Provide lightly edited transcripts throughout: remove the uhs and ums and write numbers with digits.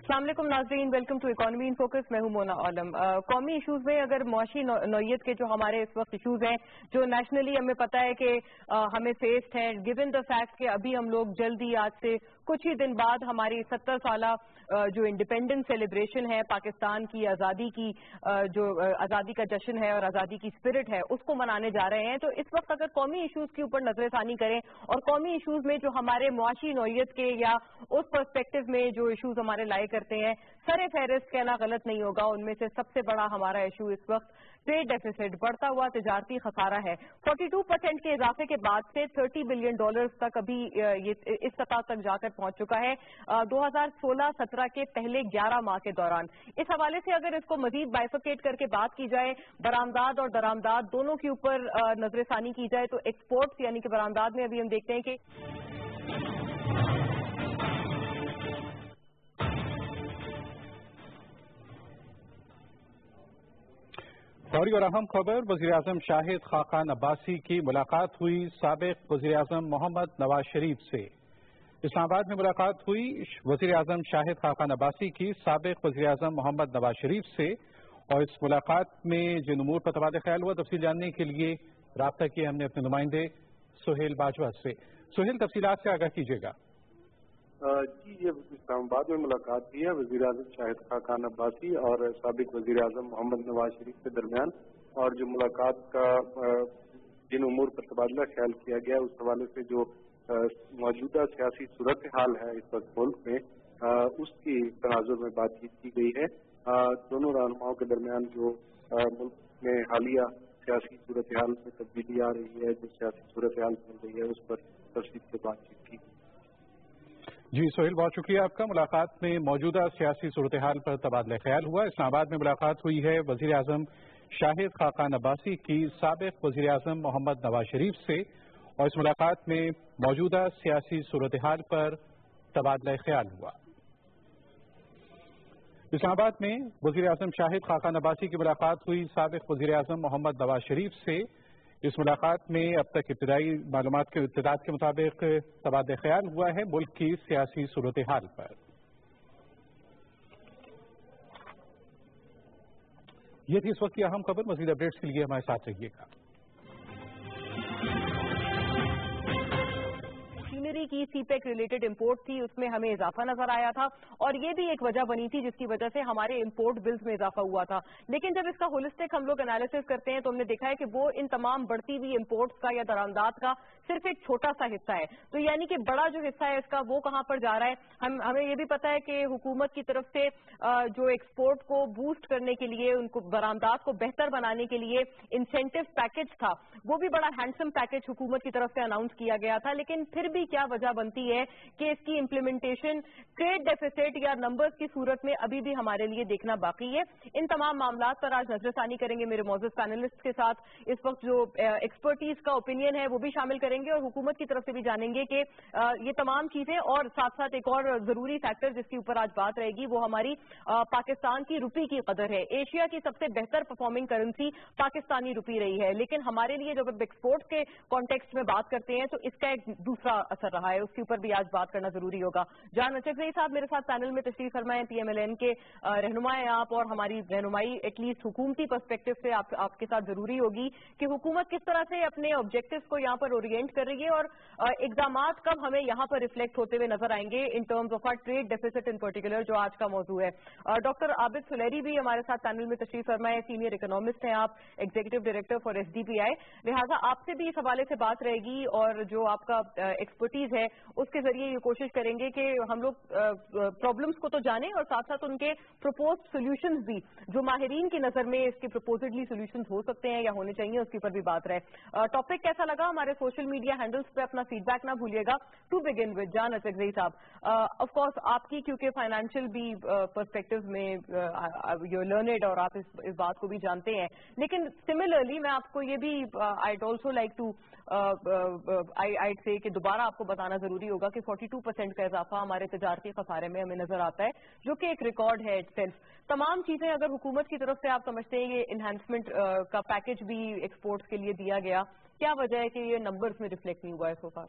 السلام علیکم ناظرین، welcome to economy in focus. میں ہوں مونا عالم. قومی ایشوز میں اگر معاشی نوعیت کے جو ہمارے اس وقت ایشوز ہیں جو نیشنلی ہمیں پتہ ہے کہ ہمیں فیسڈ ہیں، گیون دا فیکٹ کہ ابھی ہم لوگ جلدی آج سے کچھ ہی دن بعد ہماری 70 سالہ جو انڈیپینڈنس سیلیبریشن ہے پاکستان کی آزادی کی، جو آزادی کا جشن ہے اور آزادی کی اسپرٹ ہے، اس کو منانے جا رہے ہیں. تو اس وقت اگر قومی ایشوز کے اوپر نظر ثانی کریں اور قومی ایشوز میں جو ہمارے معاشی نوعیت کے یا اس پرسپیکٹو میں جو ایشوز ہمارے لائے کرتے ہیں، سر فہرست کہنا غلط نہیں ہوگا. ان میں سے سب سے بڑا ہمارا ایشو اس وقت ٹریڈ ڈیفیسٹ، بڑھتا ہوا تجارتی خسارہ ہے. 42% کے اضافے کے بعد سے $30 بلین تک ابھی یہ اس سطح تک جا کر پہنچ چکا ہے 2016-17 کے پہلے 11 ماہ کے دوران. اس حوالے سے اگر اس کو مزید بائفرکیٹ کر کے بات کی جائے، برآمدات اور درآمدات دونوں کے اوپر نظر ثانی کی جائے، تو ایکسپورٹس یعنی کہ برآمدات میں ابھی ہم دیکھتے ہیں کہ فوری اور اہم خبر، وزیراعظم شاہد خاقان عباسی کی ملاقات ہوئی سابق وزیراعظم محمد نواز شریف سے. اسلام آباد میں ملاقات ہوئی وزیراعظم شاہد خاقان عباسی کی سابق وزیراعظم محمد نواز شریف سے، اور اس ملاقات میں جن امور پر تبادلہ خیال ہوا تفصیل جاننے کے لیے رابطہ کیا ہم نے اپنے نمائندے سہیل باجوہ سے. سہیل، تفصیلات سے آگاہ کیجیے گا. جی، یہ اسلام آباد میں ملاقات کی ہے وزیراعظم شاہد خاقان عباسی اور سابق وزیراعظم محمد نواز شریف کے درمیان، اور جو ملاقات کا جن امور پر تبادلہ خیال کیا گیا اس حوالے سے جو موجودہ سیاسی صورتحال ہے اس وقت ملک میں، اس کی تناظر میں بات چیت کی گئی ہے. دونوں رہنماؤں کے درمیان جو ملک میں حالیہ سیاسی صورتحال میں تبدیلی آ رہی ہے، جو سیاسی صورتحال چل رہی ہے، اس پر تفصیل سے بات چیت کی. جی سہیل، بہت شکریہ آپ کا. ملاقات میں موجودہ سیاسی صورتحال پر تبادلہ خیال ہوا. اسلام آباد میں ملاقات ہوئی ہے وزیر اعظم شاہد خاقان عباسی کی سابق وزیر اعظم محمد نواز شریف سے، اور اس ملاقات میں موجودہ سیاسی صورتحال پر تبادلہ خیال ہوا. اسلام آباد میں وزیر اعظم شاہد خاقان عباسی کی ملاقات ہوئی سابق وزیر اعظم محمد نواز شریف سے. اس ملاقات میں اب تک ابتدائی معلومات کے اطلاعات کے مطابق تبادلہ خیال ہوا ہے ملک کی سیاسی صورتحال پر. یہ تھی اس وقت کی اہم خبر. مزید اپڈیٹس کے لیے ہمارے ساتھ رہیے گا. کی سی پیک ریلیٹڈ امپورٹ تھی، اس میں ہمیں اضافہ نظر آیا تھا، اور یہ بھی ایک وجہ بنی تھی جس کی وجہ سے ہمارے امپورٹ بلز میں اضافہ ہوا تھا. لیکن جب اس کا ہولسٹک ہم لوگ انالیسس کرتے ہیں تو ہم نے دیکھا ہے کہ وہ ان تمام بڑھتی ہوئی امپورٹس کا یا درآمدات کا صرف ایک چھوٹا سا حصہ ہے. تو یعنی کہ بڑا جو حصہ ہے اس کا وہ کہاں پر جا رہا ہے. ہمیں یہ بھی پتا ہے کہ حکومت کی طرف سے جو ایکسپورٹ کو بوسٹ کرنے کے لیے، ان کو برآمدات کو بہتر بنانے کے لیے انسینٹو پیکج تھا، وہ بھی بڑا ہینڈسم پیکج حکومت کی طرف سے اناؤنس کیا گیا تھا. لیکن پھر بھی کیا وجہ بنتی ہے کہ اس کی امپلیمنٹیشن ٹریڈ ڈیفیسٹ یا نمبرز کی صورت میں ابھی بھی ہمارے لیے دیکھنا باقی ہے. ان تمام معاملات پر آج نظر ثانی کریں گے میرے معزز پینلسٹ کے ساتھ. اس وقت جو ایکسپرٹیز کا اوپینین ہے وہ بھی شامل کریں گے، اور حکومت کی طرف سے بھی جانیں گے کہ یہ تمام چیزیں، اور ساتھ ساتھ ایک اور ضروری فیکٹر جس کے اوپر آج بات رہے گی وہ ہماری پاکستان کی روپی کی قدر ہے. ایشیا کی سب سے بہتر پرفارمنگ کرنسی پاکستانی روپی رہی ہے، لیکن ہمارے لیے جب ایکسپورٹ کے کانٹیکسٹ میں بات کرتے ہیں تو اس کا ایک دوسرا اثر رہا ہے، اس کے اوپر بھی آج بات کرنا ضروری ہوگا. جان اچکزئی صاحب میرے ساتھ پینل میں تشریف فرما ہیں، پی ایم ایل این کے رہنما ہیں آپ، اور ہماری رہنمائی ایٹ لیسٹ حکومتی پرسپیکٹو سے آپ کے ساتھ ضروری ہوگی کہ حکومت کس طرح سے اپنے آبجیکٹوز کو یہاں پر اورینٹ کر رہی ہے، اور اقدامات کب ہمیں یہاں پر ریفلیکٹ ہوتے ہوئے نظر آئیں گے in terms of our trade deficit in particular, جو آج کا موضوع ہے. ڈاکٹر عابد سلیری بھی ہمارے ساتھ پینل میں تشریف فرما ہے، سینئر اکنامسٹ ہیں آپ، executive director for S D P I. لہٰذا آپ سے بھی اس حوالے سے بات رہے گی، اور جو آپ کا ایکسپرٹیز ہے اس کے ذریعے یہ کوشش کریں گے کہ ہم لوگ پرابلمس کو تو جانیں، اور ساتھ ساتھ ان کے پروپوزڈ سولوشنز بھی جو ماہرین کی نظر میں اس کے پروپوزڈلی سولوشنز ہو سکتے ہیں یا ہونے چاہیے، اس کے اوپر بھی بات رہے. ٹاپک کیسا لگا ہمارے سوشل میڈیا ہینڈلز پہ اپنا فیڈ بیک نہ بھولیے گا. ٹو بگن ود جان اچکزئی صاحب، آف کورس آپ کی کیونکہ فائنینشیل بھی پرسپیکٹو میں یو لرنڈ اور آپ اس بات کو بھی جانتے ہیں، لیکن سملرلی میں آپ کو یہ بھی I'd also like to I'd say کہ دوبارہ آپ کو بتانا ضروری ہوگا کہ 42% کا اضافہ ہمارے تجارتی خسارے میں ہمیں نظر آتا ہے، جو کہ ایک ریکارڈ ہے اٹ سیلف. تمام چیزیں اگر حکومت کی طرف سے آپ سمجھتے ہیں یہ انہینسمنٹ کا پیکج بھی ایکسپورٹس کے لیے دیا گیا، کیا وجہ ہے کہ یہ نمبرز میں ریفلیکٹ نہیں ہوا ہے سو فار؟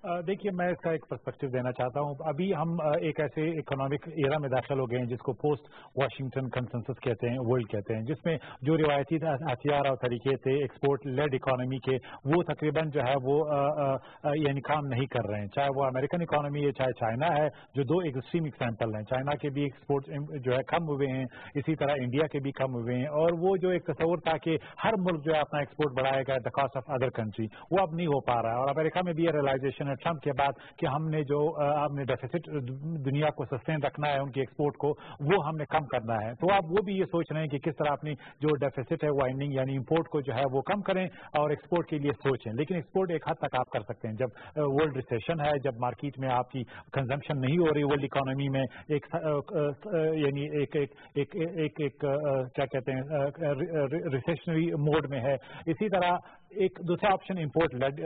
देखिए, मैं इसका एक पर्सपेक्टिव देना चाहता हूं। अभी हम एक ऐसे इकोनॉमिक एरा में दाखिल हो गए हैं जिसको पोस्ट वाशिंगटन कंसेंसस कहते हैं, वर्ल्ड कहते हैं, जिसमें जो रिवायती हथियार और तरीके थे एक्सपोर्ट लेड इकोनॉमी के, वो तकरीबन जो है वो यानी काम नहीं कर रहे हैं। चाहे वो अमेरिकन इकोनॉमी है, चाहे चाइना है, जो दो एक्सट्रीम एग्जाम्पल हैं। चाइना के भी एक्सपोर्ट जो है कम हुए हैं, इसी तरह इंडिया के भी कम हुए हैं। और वो जो एक तस्वर था कि हर मुल्क जो है अपना एक्सपोर्ट बढ़ाएगा at the cost of other country, वो अब नहीं हो पा रहा है। और अमेरिका में भी ये रियलाइजेशन है ट्रम्प के बाद कि हमने जो हमने डेफिसिट दुनिया को सस्टेन रखना है, उनकी एक्सपोर्ट को, वो हमने कम करना है। तो अब वो भी ये सोच रहे हैं कि किस तरह अपनी जो डेफिसिट है वाइंडिंग यानी इंपोर्ट को जो है वो कम करें और एक्सपोर्ट के लिए सोचें। लेकिन एक्सपोर्ट एक हद तक आप कर सकते हैं। जब वर्ल्ड रिसेशन है, जब मार्केट में आपकी कंजम्पशन नहीं हो रही, वर्ल्ड इकोनॉमी में एक यानी एक क्या कहते हैं रिसेशनरी मोड में है। इसी तरह एक दूसरा ऑप्शन इंपोर्ट लेड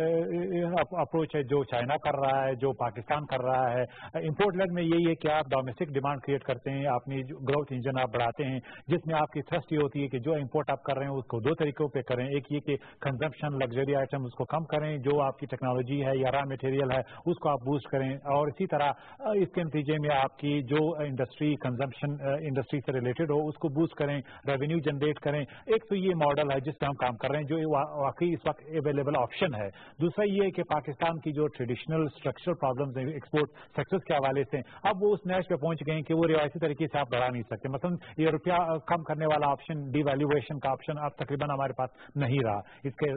अप्रोच है जो चाइना कर रहा है, जो पाकिस्तान कर रहा है। इंपोर्ट लेड में यही है कि आप डोमेस्टिक डिमांड क्रिएट करते हैं, अपनी ग्रोथ इंजन आप बढ़ाते हैं, जिसमें आपकी थ्रस्ट ये होती है कि जो इंपोर्ट आप कर रहे हैं उसको दो तरीकों पे करें। एक ये कि कंजम्पशन लग्जरी आइटम उसको कम करें, जो आपकी टेक्नोलॉजी है या रॉ मटेरियल है उसको आप बूस्ट करें, और इसी तरह इसके नतीजे में आपकी जो इंडस्ट्री कंजम्पशन इंडस्ट्री से रिलेटेड हो उसको बूस्ट करें, रेवेन्यू जनरेट करें। एक तो ये मॉडल है जिस पे हम काम कर रहे हैं, जो वाकई इस वक्त अवेलेबल ऑप्शन है। दूसरा ये है कि पाकिस्तान की जो ट्रेडिशनल स्ट्रक्चरल प्रॉब्लम्स हैं एक्सपोर्ट सेक्टर्स के हवाले से, अब वो उस नैश पे पहुंच गए हैं कि वो रिवायती तरीके से आप बढ़ा नहीं सकते। मतलब ये रुपया कम करने वाला ऑप्शन, डिवैल्यूएशन का ऑप्शन अब तकरीबन हमारे पास नहीं रहा। इसके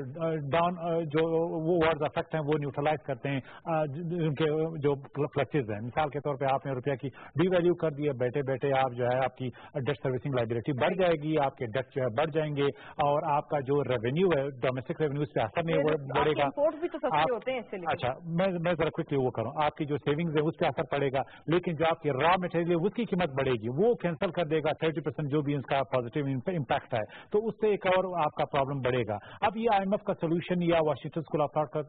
डाउन जो वो वर्ड्स अफेक्ट हैं वो न्यूट्रलाइज करते हैं उनके जो फ्लक्चेज हैं। मिसाल के तौर पर आपने रुपया की डिवैल्यू कर दिया, बैठे बैठे आप जो है आपकी डेट सर्विसिंग लाइबिलिटी बढ़ जाएगी, आपके डेट जो है बढ़ जाएंगे, और आपका जो रेवेन्यू है डोमेस्टिक रेवेन्यू से असर नहीं बढ़ेगा। इंपोर्ट भी तो सस्ते होते हैं इससे। अच्छा, मैं जरा क्विकली वो करूँ, आपकी जो सेविंग्स है उस पर असर पड़ेगा, लेकिन जो आपकी रॉ मटेरियल है उसकी कीमत बढ़ेगी, वो कैंसिल कर देगा 30% जो भी इसका पॉजिटिव इम्पैक्ट है, तो उससे एक और आपका प्रॉब्लम बढ़ेगा। अब ये IMF का सोल्यूशन या वाशिंगटन स्कूल ऑफ थॉट का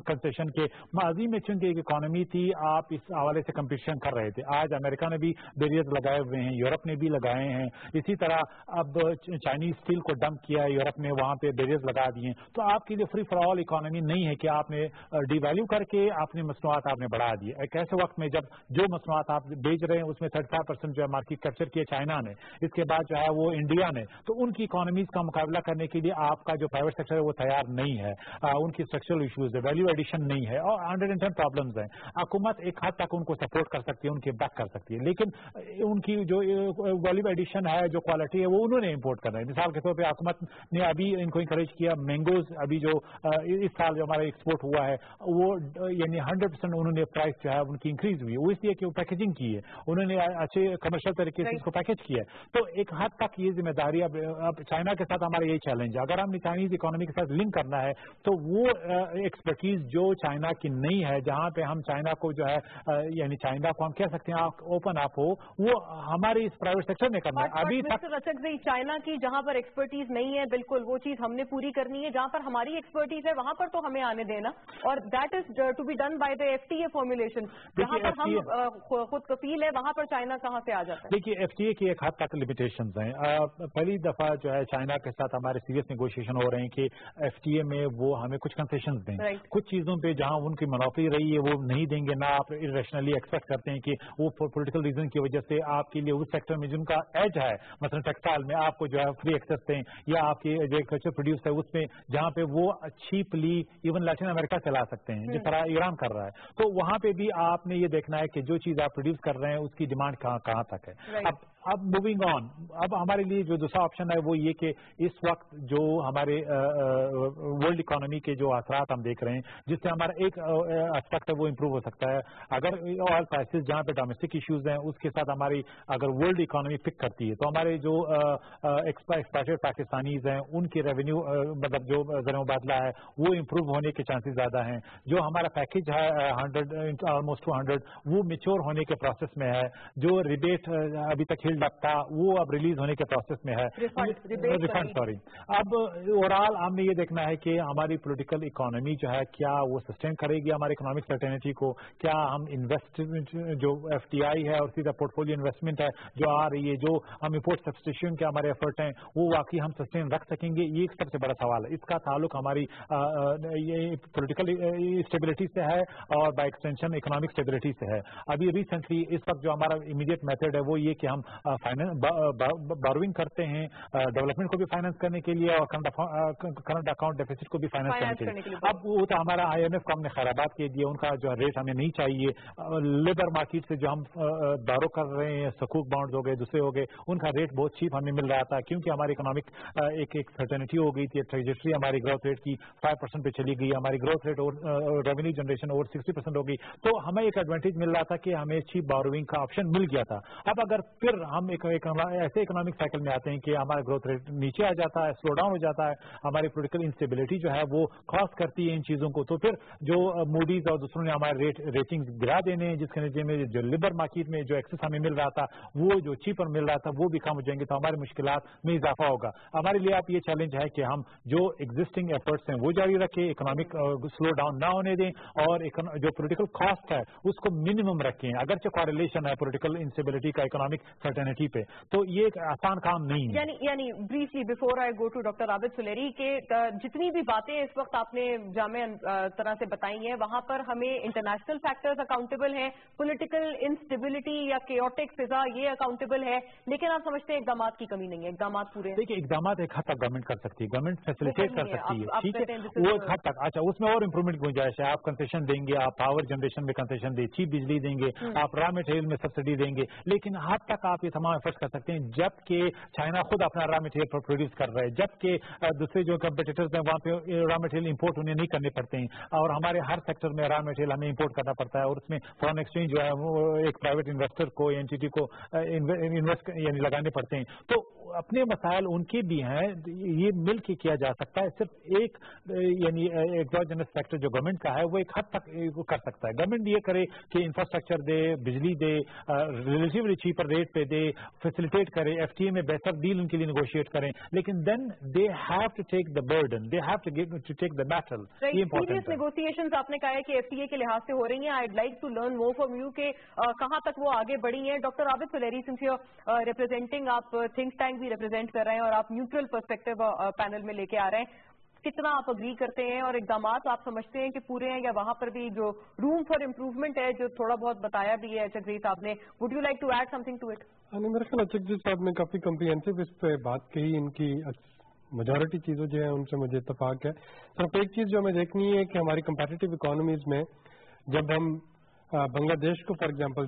कंसेशन के माजी में चूंकि एक इकोनॉमी थी, आप इस हवाले से कंपटीशन कर रहे थे। आज अमेरिका ने भी बैरियर्स लगाए हुए हैं, यूरोप ने भी लगाए हैं, इसी तरह अब चाइनीज स्टील को डंप किया है यूरोप ने, वहां पे बैरियर्स लगा दिए। तो आपके लिए फ्री फॉर ऑल इकोनॉमी नहीं है कि आपने डिवैल्यू करके अपनी मसनूआत आपने बढ़ा दी। एक ऐसे वक्त में जब जो मसनूआत आप बेच रहे हैं उसमें 35% जो है मार्केट कैप्चर किया चाइना ने, इसके बाद जो है वो इंडिया ने, तो उनकी इकोनॉमीज का मुकाबला करने के लिए आपका जो प्राइवेट सेक्टर है वो तैयार नहीं है। उनकी स्ट्रक्चरल इश्यूज है, वैल्यू एडिशन नहीं है, और 110 प्रॉब्लम्स हैं। हुकूमत एक हद तक उनको सपोर्ट कर सकती है, उनके बैक कर सकती है, लेकिन उनकी जो वैल्यू एडिशन है, जो क्वालिटी है, वो उन्होंने इंपोर्ट करना है। मिसाल के तौर पर हुकूमत ने अभी इनको इंकरेज किया, मैंगोज अभी जो इस साल जो हमारा एक्सपोर्ट हुआ है वो यानी 100% उन्होंने प्राइस जो है उनकी इंक्रीज हुई है, वो इसलिए कि वो पैकेजिंग की है, उन्होंने अच्छे कमर्शियल तरीके से इसको पैकेज किया है। तो एक हद तक ये जिम्मेदारी अब चाइना के साथ हमारा यही चैलेंज है। अगर हमने चाइनीज इकोनॉमी के साथ लिंक करना है तो वो एक्सपर्टीज जो चाइना की नहीं है, जहां पे हम चाइना को जो है यानी चाइना को हम कह सकते हैं ओपन अप हो, वो हमारे इस प्राइवेट सेक्टर में करना है। अभी तक चाइना की जहां पर एक्सपर्टीज नहीं है, बिल्कुल वो चीज हमने पूरी करनी है। जहां पर हमारी एक्सपर्टीज है वहां पर तो हमें आने देना, और that is to be done by the FTA formulation. जहां पर हम खुद कफील है वहां पर चाइना कहां से आ जाता है? देखिए, FTA की एक हद तक लिमिटेशंस हैं। पहली दफा जो है चाइना के साथ हमारे सीरियस नेगोशिएशन हो रहे हैं कि FTA में वो हमें कुछ कंसेशंस दें, कुछ चीजों पे जहां उनकी मोनोपोली रही है वो नहीं देंगे। ना आप इरेशनली एक्सपेक्ट करते हैं कि वो पॉलिटिकल रीजन की वजह से आपके लिए उस सेक्टर में जिनका एज है, मतलब टेक्सटाइल में आपको जो है फ्री एक्सेस दें, या आपके जो एग्रीकल्चर प्रोड्यूस है उसमें जहां पे वो चीपली इवन लैटिन अमेरिका से ला सकते हैं, जिस तरह ईरान कर रहा है, तो वहां पे भी आपने ये देखना है कि जो चीज आप प्रोड्यूस कर रहे हैं उसकी डिमांड कहां तक है। अब मूविंग ऑन, अब हमारे लिए जो दूसरा ऑप्शन है वो ये कि इस वक्त जो हमारे वर्ल्ड इकोनॉमी के जो असरात हम देख रहे हैं, जिससे हमारा एक एस्पेक्ट है वो इम्प्रूव हो सकता है। अगर ऑयल प्राइसेस जहां पे डोमेस्टिक इश्यूज हैं उसके साथ हमारी अगर वर्ल्ड इकोनॉमी पिक करती है तो हमारे जो एक्सपार्टेड पाकिस्तानीज हैं उनकी रेवेन्यू मतलब जो ज़र मुबादला है वो इम्प्रूव होने के चांसेस ज्यादा हैं। जो हमारा पैकेज है 100 ऑलमोस्ट 200 वो मेच्योर होने के प्रोसेस में है। जो रिबेट अभी तक हिल बिल्ड अप था वो अब रिलीज होने के प्रोसेस में है, रिफंड सॉरी। अब ओवरऑल हमें ये देखना है कि हमारी पॉलिटिकल इकोनॉमी जो है क्या वो सस्टेन करेगी हमारी इकोनॉमिक सर्टेनिटी को, क्या हम इन्वेस्टमेंट जो FDI है और सीधा पोर्टफोलियो इन्वेस्टमेंट है जो आ रही है, जो हम इंपोर्ट सब्स्टिट्यूशन के हमारे एफर्ट हैं वो वाकई हम सस्टेन रख सकेंगे, ये एक सबसे बड़ा सवाल है। इसका ताल्लुक हमारी ये पॉलिटिकल स्टेबिलिटी से है और बाय एक्सटेंशन इकोनॉमिक स्टेबिलिटी से है। अभी रिसेंटली इस वक्त जो हमारा इमीडिएट मेथड है वो ये कि हम बोरोइंग करते हैं डेवलपमेंट को भी फाइनेंस करने के लिए और करंट अकाउंट डेफिसिट को भी फाइनेंस करने के लिए। अब वो तो हमारा IMF को हमने खैराबाद के दिए, उनका जो रेट हमें नहीं चाहिए। लेबर मार्केट से जो हम बारो कर रहे हैं, सकूक बॉन्ड्स हो गए, दूसरे हो गए, उनका रेट बहुत चीप हमें मिल रहा था क्योंकि हमारी इकोनॉमिक एक सर्टेनिटी हो गई थी, ट्रेजेक्टरी हमारी ग्रोथ रेट की 5% पे चली गई, हमारी ग्रोथ रेट और रेवेन्यू जनरेशन और 60% हो गई, तो हमें एक एडवांटेज मिल रहा था कि हमें चीप बोरोइंग का ऑप्शन मिल गया था। अब अगर फिर हम एक ऐसे इकोनॉमिक साइकिल में आते हैं कि हमारा ग्रोथ रेट नीचे आ जाता है, स्लो डाउन हो जाता है, हमारी पॉलिटिकल इंस्टेबिलिटी जो है वो क्रॉस करती है इन चीजों को, तो फिर जो मूडीज और दूसरों ने हमारे रेटिंग गिरा देने, जिसके नतीजे में जो लेबर मार्केट में जो एक्सेस हमें मिल रहा था वो जो चीपर मिल रहा था वो भी कम हो जाएंगे, तो हमारी मुश्किलात में इजाफा होगा। हमारे लिए आप ये चैलेंज है कि हम जो एग्जिस्टिंग एफर्ट्स हैं वो जारी रखें, इकोनॉमिक स्लो डाउन ना होने दें और जो पॉलिटिकल कॉस्ट है उसको मिनिमम रखें। अगरचे कॉरिलेशन है पॉलिटिकल इंस्टेबिलिटी का इकोनॉमिक सर्टेनिटी पे, तो ये एक आसान काम नहीं है। यानी briefly before I go to doctor Abid Suleri के जितनी भी बातें इस वक्त आपने जामे तरह से बताई हैं वहां पर हमें इंटरनेशनल फैक्टर्स अकाउंटेबल हैं, पॉलिटिकल इंस्टेबिलिटी या केओटिक फिजा ये अकाउंटेबल है, लेकिन आप समझते हैं इकदाम की कमी नहीं है, इकदाम पूरे? देखिए इकदाम एक हद तक गवर्नमेंट कर सकती है, गवर्नमेंट फैसिलिटेट कर सकती है, ठीक है, वो एक हद तक। अच्छा, उसमें और इंप्रूवमेंट गुंजाइश है, आप कंसेशन देंगे, आप पावर जनरेशन में कंसेशन दें, चीप बिजली देंगे, आप रॉ मटेरियल में सब्सिडी देंगे, लेकिन हद तक आप ये तमाम एफर्ट्स कर सकते हैं जबकि चाइना खुद अपना रॉ मटेरियल प्रोड्यूस कर रहा है, जबकि दूसरे जो कंपटीटर्स हैं वहाँ पे रॉ मटेरियल इंपोर्ट उन्हें नहीं करने पड़ते हैं, और हमारे हर सेक्टर में रॉ मटेरियल हमें इंपोर्ट करना पड़ता है, और उसमें फॉरेन एक्सचेंज जो है वो एक प्राइवेट इन्वेस्टर को, एंटिटी को इन्वेस्ट यानी लगाने पड़ते हैं। तो अपने मसाइल उनके भी हैं, ये मिल के किया जा सकता है। सिर्फ एक यानी एक्सोजेनस फैक्टर जो गवर्नमेंट का है वो एक हद तक कर सकता है। गवर्नमेंट ये करे कि इंफ्रास्ट्रक्चर दे, बिजली दे, रिलेटिवली चीपर रेट पे दे, फैसिलिटेट करे, FTA में बेहतर डील उनके लिए नेगोशिएट करें, लेकिन then they have to take the burden, they have to take the battle. ये इंपॉर्टेंट है। नेगोशिएशंस आपने कहा है कि FTA के लिहाज से हो रही हैं, I'd like to learn more from you कि कहां तक वो आगे बढ़ी हैं। Doctor Abid Suleri, since you are representing, आप थिंक टैंक भी रिप्रेजेंट कर रहे हैं और आप न्यूट्रल पर्सपेक्टिव पैनल में लेके आ रहे हैं, कितना आप अग्री करते हैं और इकदाम आप समझते हैं कि पूरे हैं, या वहां पर भी जो रूम फॉर इम्प्रूवमेंट है जो थोड़ा बहुत बताया भी है चकजी साहब ने, would you like to add something to it? मेरे ख्याल चकजी साहब ने काफी कम्प्रिहेंसिव इस पे बात कही, इनकी मेजॉरिटी चीजों जो है उनसे मुझे इत्तेफाक है। सिर्फ एक चीज जो हमें देखनी है कि हमारी कंपेटिटिव इकोनॉमीज में जब हम बांग्लादेश को फॉर एग्जांपल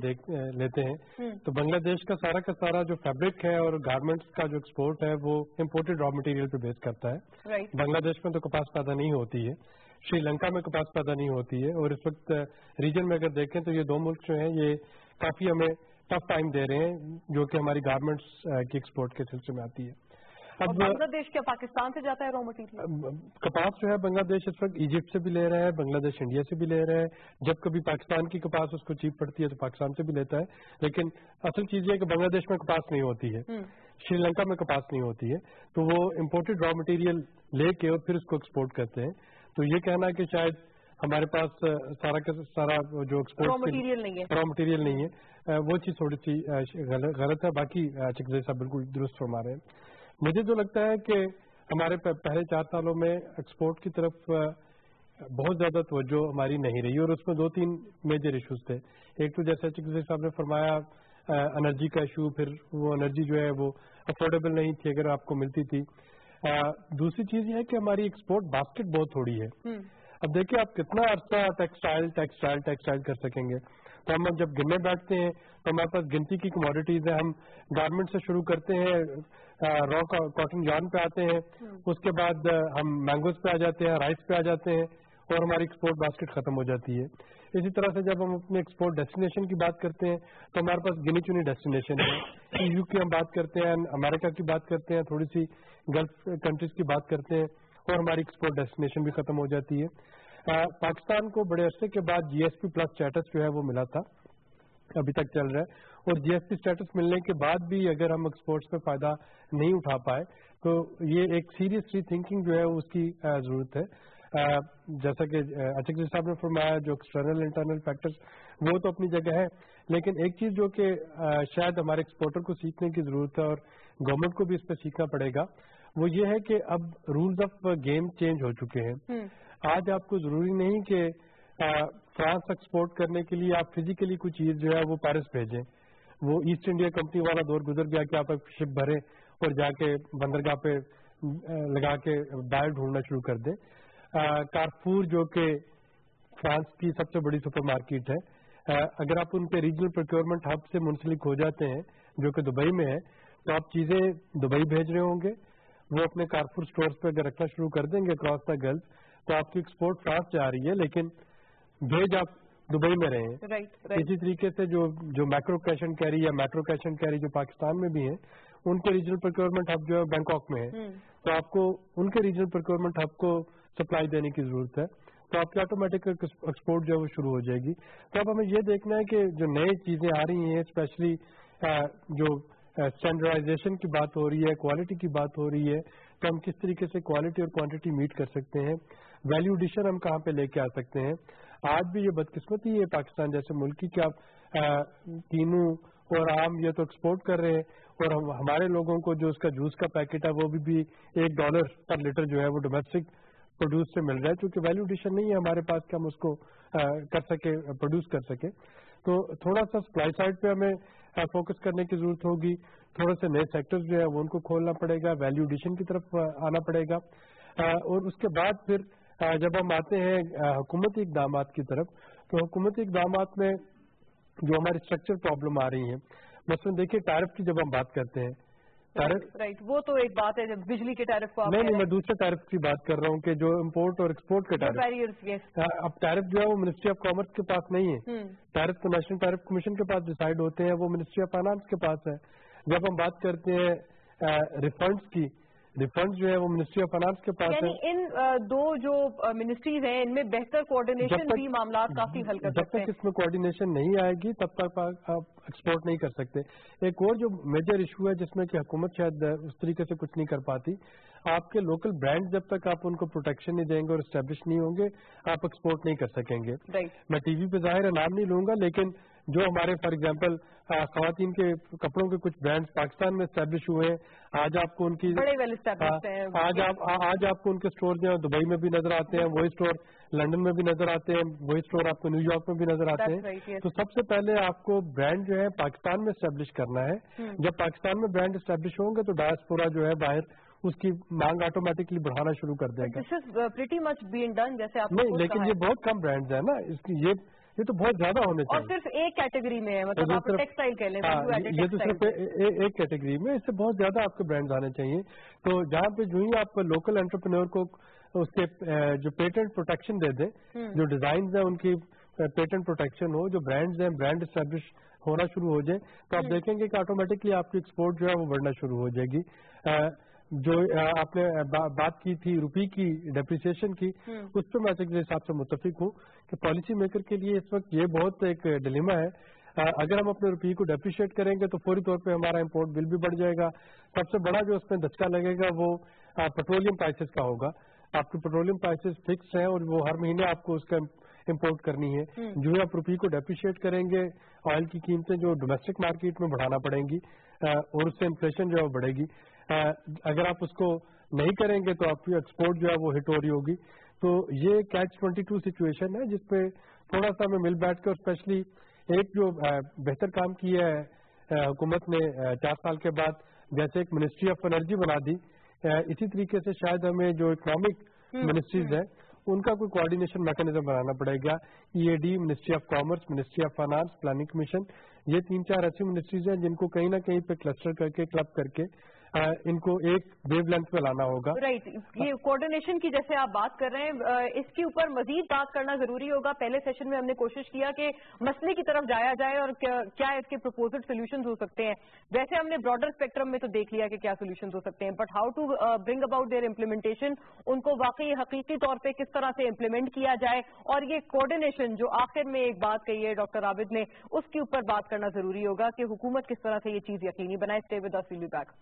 लेते हैं तो बांग्लादेश का सारा जो फैब्रिक है और गारमेंट्स का जो एक्सपोर्ट है वो इम्पोर्टेड रॉ मटेरियल पे बेस करता है। बांग्लादेश में तो कपास पैदा नहीं होती है, श्रीलंका में कपास पैदा नहीं होती है, और इस वक्त रीजन में अगर देखें तो ये दो मुल्क जो हैं ये काफी हमें टफ टाइम दे रहे हैं जो कि हमारी गारमेंट्स की एक्सपोर्ट के सिलसिले में आती है। अब बांग्लादेश क्या पाकिस्तान से जाता है रॉ मटेरियल? कपास जो है बांग्लादेश इस वक्त इजिप्ट से भी ले रहा है, बांग्लादेश इंडिया से भी ले रहा है, जब कभी पाकिस्तान की कपास उसको चीप पड़ती है तो पाकिस्तान से भी लेता है, लेकिन असल चीज ये है कि बांग्लादेश में कपास नहीं होती है, श्रीलंका में कपास नहीं होती है, तो वो इम्पोर्टेड रॉ मटेरियल लेके और फिर उसको एक्सपोर्ट करते हैं। तो ये कहना है कि शायद हमारे पास सारा जो एक्सपोर्ट रॉ मटेरियल नहीं है, वो चीज थोड़ी सी गलत है। बाकी चकजी साहब बिल्कुल दुरुस्त फरमा रहे हैं। मुझे जो लगता है कि हमारे पहले 4 सालों में एक्सपोर्ट की तरफ बहुत ज्यादा तवज्जो हमारी नहीं रही, और उसमें 2-3 मेजर इश्यूज थे। एक तो जैसे चकजी साहब ने फरमाया एनर्जी का इशू, फिर वो एनर्जी जो है वो अफोर्डेबल नहीं थी अगर आपको मिलती थी। दूसरी चीज ये है कि हमारी एक्सपोर्ट बास्केट बहुत थोड़ी है। अब देखिए आप कितना अर्सा टेक्सटाइल कर सकेंगे, तो हम जब गिनने बैठते हैं तो हमारे पास गिनती की कमोडिटीज है। हम गारमेंट से शुरू करते हैं, रॉ कॉटन यार्न पे आते हैं, उसके बाद हम मैंगोज पे आ जाते हैं, राइस पे आ जाते हैं, और हमारी एक्सपोर्ट बास्केट खत्म हो जाती है। इसी तरह से जब हम अपने एक्सपोर्ट डेस्टिनेशन की बात करते हैं तो हमारे पास गिनी चुनी डेस्टिनेशन है। EU की हम बात करते हैं, अमेरिका की बात करते हैं, थोड़ी सी गल्फ कंट्रीज की बात करते हैं, और हमारी एक्सपोर्ट डेस्टिनेशन भी खत्म हो जाती है। पाकिस्तान को बड़े अरसे के बाद GSP+ स्टेटस जो है वो मिला था, अभी तक चल रहा है, اور GSP اسٹیٹس ملنے کے بعد بھی اگر ہم ایکسپورٹس پہ فائدہ نہیں اٹھا پائے تو یہ ایک سیریسلی تھنکنگ جو ہے اس کی ضرورت ہے. جیسا کہ اچک جی صاحب نے فرمایا جو ایکسٹرنل انٹرنل فیکٹرز وہ تو اپنی جگہ ہے, لیکن ایک چیز جو کہ شاید ہمارے ایکسپورٹر کو سیکھنے کی ضرورت ہے اور گورنمنٹ کو بھی اس پہ سیکھنا پڑے گا, وہ یہ ہے کہ اب رولز آف گیم چینج ہو چکے ہیں. آج آپ کو ضروری نہیں کہ فرانس ایکسپورٹ کرنے کے لیے آپ فزیکلی کوئی چیز جو ہے وہ پیرس بھیجیں. وہ ایسٹ انڈیا کمپنی والا دور گزر گیا کہ آپ شپ بھریں اور جا کے بندرگاہ پہ لگا کے بائر ڈھونڈنا شروع کر دیں. کارفور جو کہ فرانس کی سب سے بڑی سپر مارکیٹ ہے, اگر آپ ان کے ریجنل پروکیورمنٹ ہب سے منسلک ہو جاتے ہیں جو کہ دبئی میں ہے تو آپ چیزیں دبئی بھیج رہے ہوں گے, وہ اپنے کارفور سٹورز پہ اگر رکھنا شروع کر دیں گے اکراس دا گلف تو آپ کی ایکسپورٹ فرانس جا رہی ہے لیکن بھیج آپ دبئی میں رہے ہیں. اسی طریقے سے جو میکرو کیش اینڈ کیری یا میٹرو کیش اینڈ کیری جو پاکستان میں بھی ہیں ان کے ریجنل پروکیورمنٹ ہب جو ہے بینکاک میں ہے, تو آپ کو ان کے ریجنل پروکیورمنٹ ہب کو سپلائی دینے کی ضرورت ہے, تو آپ کی آٹومیٹک ایکسپورٹ جو ہے وہ شروع ہو جائے گی. تو اب ہمیں یہ دیکھنا ہے کہ جو نئی چیزیں آ رہی ہیں اسپیشلی جو اسٹینڈرڈائزیشن کی بات ہو رہی ہے, کوالٹی کی بات ہو رہی ہے, تو ہم کس طریقے سے کوالٹی اور کوانٹٹی میٹ کر سکتے ہیں, ویلیو ایڈیشن ہم کہاں پہ لے کے آ سکتے ہیں. آج بھی یہ بدقسمتی ہے پاکستان جیسے ملک کی کہ آپ تینوں اور آم یہ تو ایکسپورٹ کر رہے ہیں اور ہمارے لوگوں کو جو اس کا جوس کا پیکٹ ہے وہ بھی $1 پر لیٹر جو ہے وہ ڈومیسٹک پروڈیوس سے مل رہا ہے, کیونکہ ویلیو ایڈیشن نہیں ہے ہمارے پاس کہ ہم اس کو کر سکے پروڈیوس کر سکے. تو تھوڑا سا سپلائی سائڈ پہ ہمیں فوکس کرنے کی ضرورت ہوگی, تھوڑے سے نئے سیکٹرز جو ہے وہ ان کو کھولنا پڑے گا, ویلیو ایڈیشن کی طرف آنا پڑے گا. اور اس کے بعد پھر جب ہم آتے ہیں حکومتی اقدامات کی طرف, تو حکومتی اقدامات میں جو ہماری اسٹرکچر پرابلم آ رہی ہیں, مثلاً دیکھیے ٹیرف کی جب ہم بات کرتے ہیں, رائٹ وہ تو ایک بات ہے جب بجلی کے ٹیرف کو نہیں میں دوسرے ٹیرف کی بات کر رہا ہوں کہ جو امپورٹ اور ایکسپورٹ کا ٹیرف, اب ٹیرف جو ہے وہ منسٹری آف کامرس کے پاس نہیں ہے, ٹیرف تو نیشنل ٹیرف کمیشن کے پاس ڈیسائیڈ ہوتے ہیں, وہ منسٹری آف فائنانس کے پاس ہے. جب ہم بات کرتے ہیں ریفنڈس کی, ریفنڈ جو ہے وہ منسٹری آف فائنانس کے پاس ہے. یعنی ان دو جو منسٹریز ہیں ان میں بہتر کوآرڈینیشن بھی معاملات کافی حل کر سکتے ہیں. جب تک اس میں کوآرڈینیشن نہیں آئے گی تب تک آپ ایکسپورٹ نہیں کر سکتے. ایک اور جو میجر ایشو ہے جس میں کہ حکومت شاید اس طریقے سے کچھ نہیں کر پاتی, آپ کے لوکل برانڈ جب تک آپ ان کو پروٹیکشن نہیں دیں گے اور اسٹیبلش نہیں ہوں گے آپ ایکسپورٹ نہیں کر سکیں گے. میں ٹی وی پہ ظاہر ہے نام نہیں لوں گا, لیکن جو ہمارے فار ایگزامپل خواتین کے کپڑوں کے کچھ برانڈز پاکستان میں اسٹیبلش ہوئے ہیں, آج آپ کو ان کی آج آپ کو ان کے اسٹور جو ہیں دبئی میں بھی نظر آتے ہیں, وہی اسٹور لندن میں بھی نظر آتے ہیں, وہی اسٹور آپ کو نیو یارک میں بھی نظر آتے ہیں. تو سب سے پہلے آپ کو برانڈ جو ہے پاکستان میں اسٹیبلش کرنا ہے. جب پاکستان میں برانڈ اسٹیبلش ہوں گے تو ڈائسپورا جو ہے باہر اس کی مانگ آٹومیٹکلی بڑھانا شروع کر دے گا. نہیں لیکن یہ بہت کم برانڈز ہیں نا, اس کی یہ تو بہت زیادہ ہونے چاہیے. اور صرف ایک کیٹیگری میں ہے, مطلب آپ ٹیکسٹائل کہہ لیں, یہ تو صرف ایک کیٹیگری میں, اس سے بہت زیادہ آپ کے برانڈز آنے چاہیے. تو جہاں پہ جو ہی آپ لوکل انٹرپرینور کو اس کے جو پیٹنٹ پروٹیکشن دے دیں, جو ڈیزائنز ہیں ان کی پیٹنٹ پروٹیکشن ہو, جو برانڈز ہیں برانڈ اسٹیبلش ہونا شروع ہو جائے, تو آپ دیکھیں گے کہ آٹومیٹکلی آپ کی ایکسپورٹ جو ہے وہ بڑھنا شروع ہو جائے گی. جو آپ نے بات کی تھی روپی کی ڈیپریسیشن کی, اس پہ میں صاحب سے متفق ہوں کہ پالیسی میکر کے لیے اس وقت یہ بہت ایک ڈیلیما ہے. اگر ہم اپنے روپی کو ڈیپریشیٹ کریں گے تو فوری طور پہ ہمارا امپورٹ بل بھی بڑھ جائے گا. سب سے بڑا جو اس میں دھچکا لگے گا وہ پیٹرولیم پرائسز کا ہوگا. آپ کی پیٹرولیم پرائسز فکس ہیں اور وہ ہر مہینے آپ کو اس کا امپورٹ کرنی ہے. جو آپ روپی کو ڈیپریشیٹ کریں گے, آئل کی قیمتیں جو ڈومیسٹک مارکیٹ میں بڑھانا پڑیں گی اور اس سے انفلیشن جو ہے وہ بڑھے گی. اگر آپ اس کو نہیں کریں گے تو آپ کی ایکسپورٹ جو ہے وہ ہٹ ہو رہی ہوگی. تو یہ catch-22 سچویشن ہے جس پہ تھوڑا سا ہمیں مل بیٹھ کر, اسپیشلی ایک جو بہتر کام کیا ہے حکومت نے 4 سال کے بعد, جیسے ایک منسٹری آف انرجی بنا دی, اسی طریقے سے شاید ہمیں جو اکنامک منسٹریز ہیں ان کا کوئی کوآرڈینیشن میکانزم بنانا پڑے گا. EAD, ministry of commerce, ministry of finance, planning commission, یہ 3-4 ایسی منسٹریز ہیں جن کو کہیں نہ کہیں پہ کلسٹر کر کے کلب کر کے इनको एक वेव लेंथ पे लाना होगा। राइट, ये कोऑर्डिनेशन की जैसे आप बात कर रहे हैं, इसके ऊपर मजीद बात करना जरूरी होगा। पहले सेशन में हमने कोशिश किया कि मसले की तरफ जाया जाए और क्या इसके प्रपोज्ड सोल्यूशंस हो सकते हैं। वैसे हमने ब्रॉडर स्पेक्ट्रम में तो देख लिया कि क्या सोल्यूशंस हो सकते हैं, but how to bring about their implementation, उनको वाकई हकीकी तौर पे किस तरह से इम्प्लीमेंट किया जाए, और ये कोऑर्डिनेशन जो आखिर में एक बात कही है डॉक्टर आबिद ने, उसके ऊपर बात करना जरूरी होगा कि हुकूमत किस तरह से ये चीज यकीनी बनाए। Stay with us, will be back.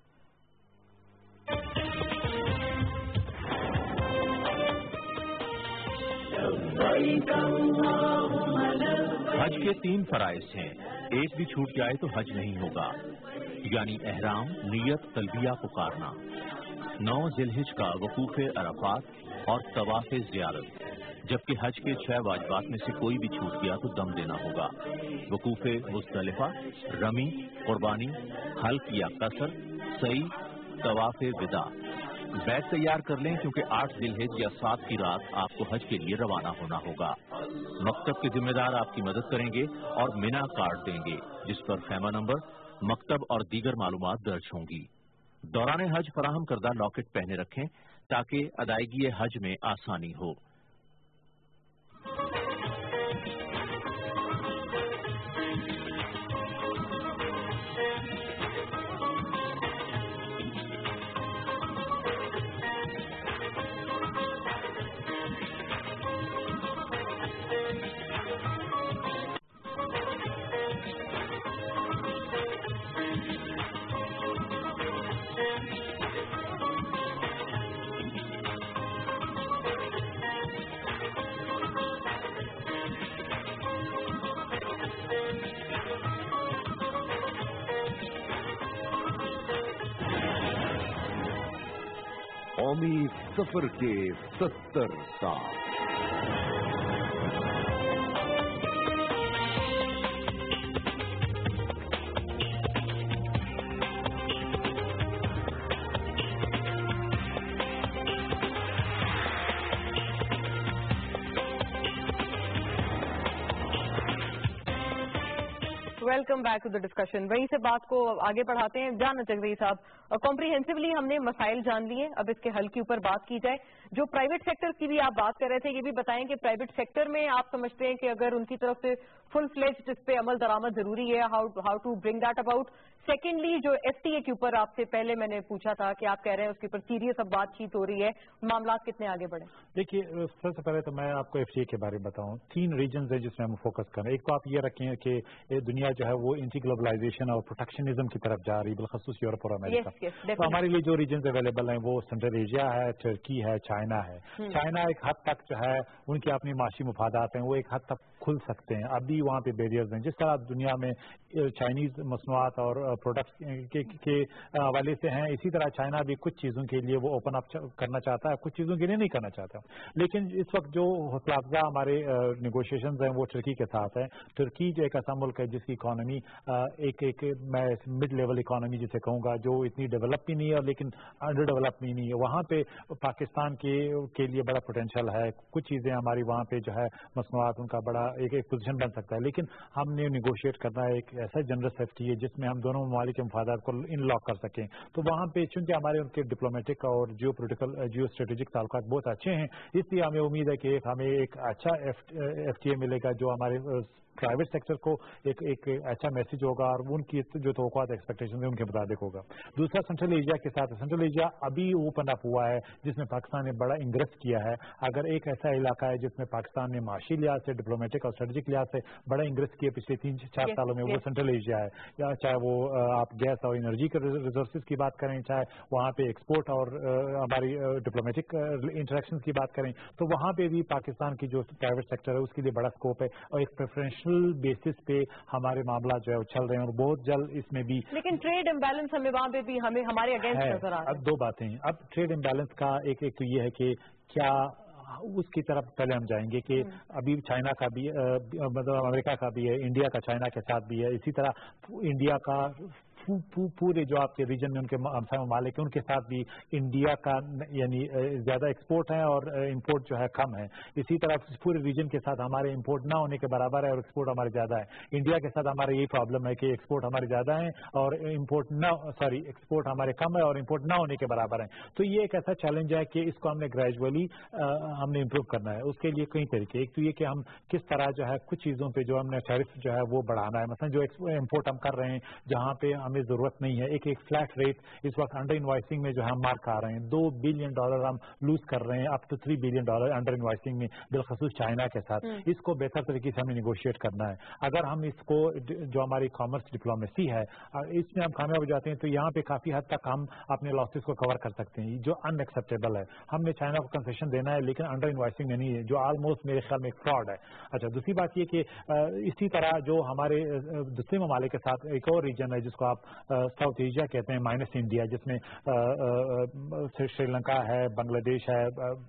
हज के 3 फराइज हैं, एक भी छूट जाए तो हज नहीं होगा, यानी एहराम, नियत, तलबिया पुकारना। 9 जिलहिज का वकूफ अरफात और तवाफ ज़ियारत, जबकि हज के 6 वाजिबात में से कोई भी छूट गया तो दम देना होगा। वकूफ मुज़दलिफा, रमी, कुर्बानी, हल्क या कसर, सई, तवाफ विदा। बैग तैयार कर लें क्योंकि 8 जिलहिज या 7 की रात आपको हज के लिए रवाना होना होगा। मकतब के जिम्मेदार आपकी मदद करेंगे और मिना कार्ड देंगे, जिस पर खैमा नंबर, मकतब और दीगर मालूमात दर्ज होंगी। दौरान हज फराहम करदा लॉकेट पहने रखें ताकि अदायगी हज में आसानी हो। कौमी सफर के 70 साल। Welcome back to the discussion. वहीं से बात को आगे बढ़ाते हैं। जान चकरी साहब, कॉम्प्रिहेंसिवली हमने मसाइल जान लिए, अब इसके हल के ऊपर बात की जाए। जो प्राइवेट सेक्टर की भी आप बात कर रहे थे, ये भी बताएं कि प्राइवेट सेक्टर में आप समझते हैं कि अगर उनकी तरफ से फुल फ्लेज्ड इस पे अमल दरामद जरूरी है, how to bring that about. Secondly, जो एफटीए के ऊपर आपसे पहले मैंने पूछा था कि आप कह रहे हैं उसके ऊपर सीरियस अब बातचीत हो रही है, मामला कितने आगे बढ़े? देखिए, सबसे पहले तो मैं आपको एफटीए के बारे में बताऊं। 3 रीजन है जिसमें हम फोकस करें। एक तो आप ये रखें कि दुनिया जो है वो एंटी ग्लोबलाइजेशन और प्रोटेक्शनिज्म की तरफ जा रही है, बिलखसूस यूरोप और अमेरिका। तो हमारे लिए जो रीजन अवेलेबल हैं वो सेंट्रल एशिया है, टर्की है, चाइना है। चाइना एक हद तक जो है उनके अपनी माशी मुफादात हैं, वो एक हद तक खुल सकते हैं, अभी वहाँ पे बैरियर्स हैं। जिस तरह दुनिया में चाइनीज मसनूआत और प्रोडक्ट्स के हवाले से हैं, इसी तरह चाइना भी कुछ चीज़ों के लिए वो ओपन अप करना चाहता है, कुछ चीज़ों के लिए नहीं करना चाहता। लेकिन इस वक्त जो हौसला अफजा हमारे निगोशिएशंस हैं वो टर्की के साथ है। टर्की जो एक ऐसा मुल्क है जिसकी इकॉनमी एक मैं मिड लेवल इकॉनमी जिसे कहूँगा, जो इतनी डेवलप भी नहीं है लेकिन अंडर डेवलप भी नहीं है। वहाँ पे पाकिस्तान के लिए बड़ा पोटेंशियल है, कुछ चीज़ें हमारी वहाँ पे जो है मसनूआत उनका बड़ा एक पोजीशन बन सकता है। लेकिन हमने निगोशिएट करना है एक ऐसा जनरस एफटीए जिसमें हम दोनों ममालिक के मफादात को इनलॉक कर सकें। तो वहाँ पे चूंकि हमारे उनके डिप्लोमेटिक और जियो पोलिटिकल जियो स्ट्रेटेजिक ताल्लुकात बहुत अच्छे हैं, इसलिए हमें उम्मीद है कि हमें एक अच्छा एफटीए मिलेगा जो हमारे प्राइवेट सेक्टर को एक अच्छा मैसेज होगा और उनकी जो तवक्कुआत एक्सपेक्टेशन है उनके मुताबिक होगा। दूसरा सेंट्रल एशिया के साथ, सेंट्रल एशिया अभी ओपन अप हुआ है जिसमें पाकिस्तान ने बड़ा इंग्रेस किया है। अगर एक ऐसा इलाका है जिसमें पाकिस्तान ने माशी लिहाज से, डिप्लोमेटिक और स्ट्रेटेजिक लिहाज से बड़ा इंग्रेस किया पिछले 3-4 सालों में, वो सेंट्रल एशिया है। या चाहे वो आप गैस और एनर्जी के रिसोर्सेज की बात करें, चाहे वहाँ पे एक्सपोर्ट और हमारी डिप्लोमेटिक इंटरेक्शन की बात करें, तो वहाँ पे भी पाकिस्तान की जो प्राइवेट सेक्टर है उसके लिए बड़ा स्कोप है और एक प्रेफरेंशियल बेसिस पे हमारे मामला जो है चल रहे हैं और बहुत जल्द इसमें भी। लेकिन ट्रेड इम्बैलेंस हमें वहाँ पे भी हमें हमारे अगेंस्ट नजर आ रहा है। अब 2 बातें हैं। अब ट्रेड इम्बैलेंस का एक तो ये है कि क्या उसकी तरफ पहले हम जाएंगे कि अभी चाइना का भी मतलब अमेरिका का भी है, इंडिया का चाइना के साथ भी है, इसी तरह इंडिया का पूरे जो आपके रीजन में उनके ममालिक हैं उनके साथ भी इंडिया का यानी ज्यादा एक्सपोर्ट है और इंपोर्ट जो है कम है। इसी तरह पूरे रीजन के साथ हमारे इंपोर्ट ना होने के बराबर है और एक्सपोर्ट हमारे ज्यादा है। इंडिया के साथ हमारा यही प्रॉब्लम है कि एक्सपोर्ट हमारे ज्यादा है और एक्सपोर्ट हमारे कम है और इंपोर्ट ना होने के बराबर है। तो ये एक ऐसा चैलेंज है कि इसको हमने ग्रेजुअली हमने इम्प्रूव करना है। उसके लिए कई तरीके, एक तो ये कि हम किस तरह जो है कुछ चीजों पे जो हमने टैरिफ जो है वो बढ़ाना है। मतलब जो इंपोर्ट हम कर रहे हैं जहां पे हमें जरूरत नहीं है, एक फ्लैट रेट इस वक्त अंडर इनवॉइसिंग में जो है हम मार खा रहे हैं। $2 बिलियन हम लूज कर रहे हैं, up to $3 billion under invoicing में, बिलखसूस चाइना के साथ। इसको बेहतर तरीके से हमें निगोशिएट करना है। अगर हम इसको जो हमारी कॉमर्स डिप्लोमेसी है इसमें हम कामयाब हो जाते हैं तो यहाँ पे काफी हद तक हम अपने लॉसेस को कवर कर सकते हैं, जो अनएक्सेप्टेबल है। हमने चाइना को कंसेशन देना है लेकिन अंडर इनवॉइसिंग में नहीं है, जो ऑलमोस्ट मेरे ख्याल में एक फ्रॉड है। अच्छा, दूसरी बात ये कि इसी तरह जो हमारे दूसरे ममालिक के साथ एक और रीजन है जिसको आप साउथ एशिया कहते हैं माइनस इंडिया, जिसमें श्रीलंका है, बांग्लादेश है।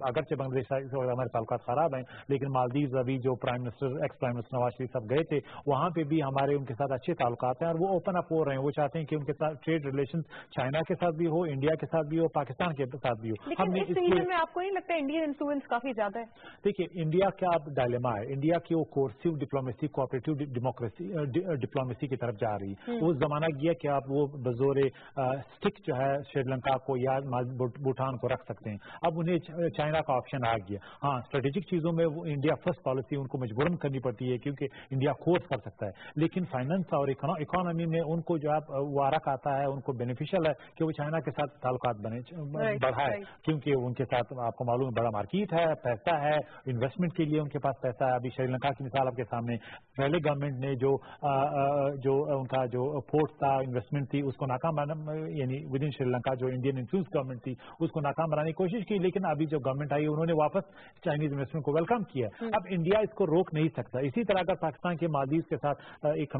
अगरचे बांग्लादेश हमारे ताल्लुकात खराब हैं लेकिन मालदीव अभी जो ex prime minister Nawaz Sharif साहब गए थे वहां पे भी हमारे उनके साथ अच्छे ताल्लुकात हैं और वो ओपन अप हो रहे हैं। वो चाहते हैं कि उनके साथ ट्रेड रिलेशन चाइना के साथ भी हो, इंडिया के साथ भी हो, पाकिस्तान के साथ भी हो। हमने इस रीजन में आपको नहीं लगता इंडियन इन्फ्लुएंस काफी ज्यादा है? देखिए, इंडिया का अब डायलेमा है, इंडिया की वो कोर्सिव डिप्लोमेसी, कोऑपरेटिव डिप्लोमेसी की तरफ जा रही है। वो जमाना गया कि आप वो बजोरे स्टिक जो है श्रीलंका को या भूटान को रख सकते हैं। अब उन्हें चाइना का ऑप्शन आ गया। हाँ, स्ट्रेटेजिक चीजों में वो इंडिया फर्स्ट पॉलिसी उनको मजबूरन करनी पड़ती है क्योंकि इंडिया फोर्स कर सकता है, लेकिन फाइनेंस और इकोनॉमी में उनको जो है वारक आता है, उनको बेनिफिशियल है कि वो चाइना के साथ ताल्लुकात बढ़ाए क्योंकि उनके साथ आपको मालूम है बड़ा मार्केट है, पैसा है, इन्वेस्टमेंट के लिए उनके पास पैसा है। अभी श्रीलंका की मिसाल आपके सामने, पहले गवर्नमेंट ने जो उनका जो पोर्ट था, इन्वेस्टमेंट थी, उसको नाकाम यानी विद इन श्रीलंका जो इंडियन इन्फ्लुएंस गवर्नमेंट थी उसको नाकाम बनाने की कोशिश की, लेकिन अभी जो गवर्नमेंट आई उन्होंने वापस चाइनीज इन्वेस्टमेंट को वेलकम किया। अब इंडिया इसको रोक नहीं सकता। इसी तरह अगर पाकिस्तान के मालदीव के साथ एक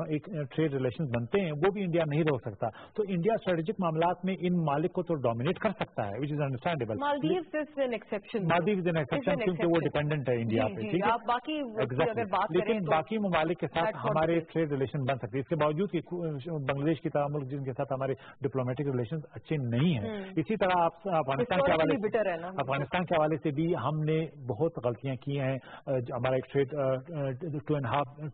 ट्रेड रिलेशन बनते हैं वो भी इंडिया नहीं रोक सकता। तो इंडिया स्ट्रेटेजिक मामलात में इन मालिक को तो डोमिनेट कर सकता है, which is understandable. Maldives is an exception क्योंकि वो डिपेंडेंट है इंडिया पे, ठीक है। बाकी लेकिन बाकी ममालिक के साथ हमारे ट्रेड रिलेशन बन सकते हैं। इसके बावजूद कि बांग्लादेश की तरह मुल्क जिनके साथ हमारे डिप्लोमेटिक रिलेशन अच्छे नहीं है। इसी तरह आप अफगानिस्तान के हवाले से भी हमने बहुत गलतियां की हैं। हमारा एक ट्रेड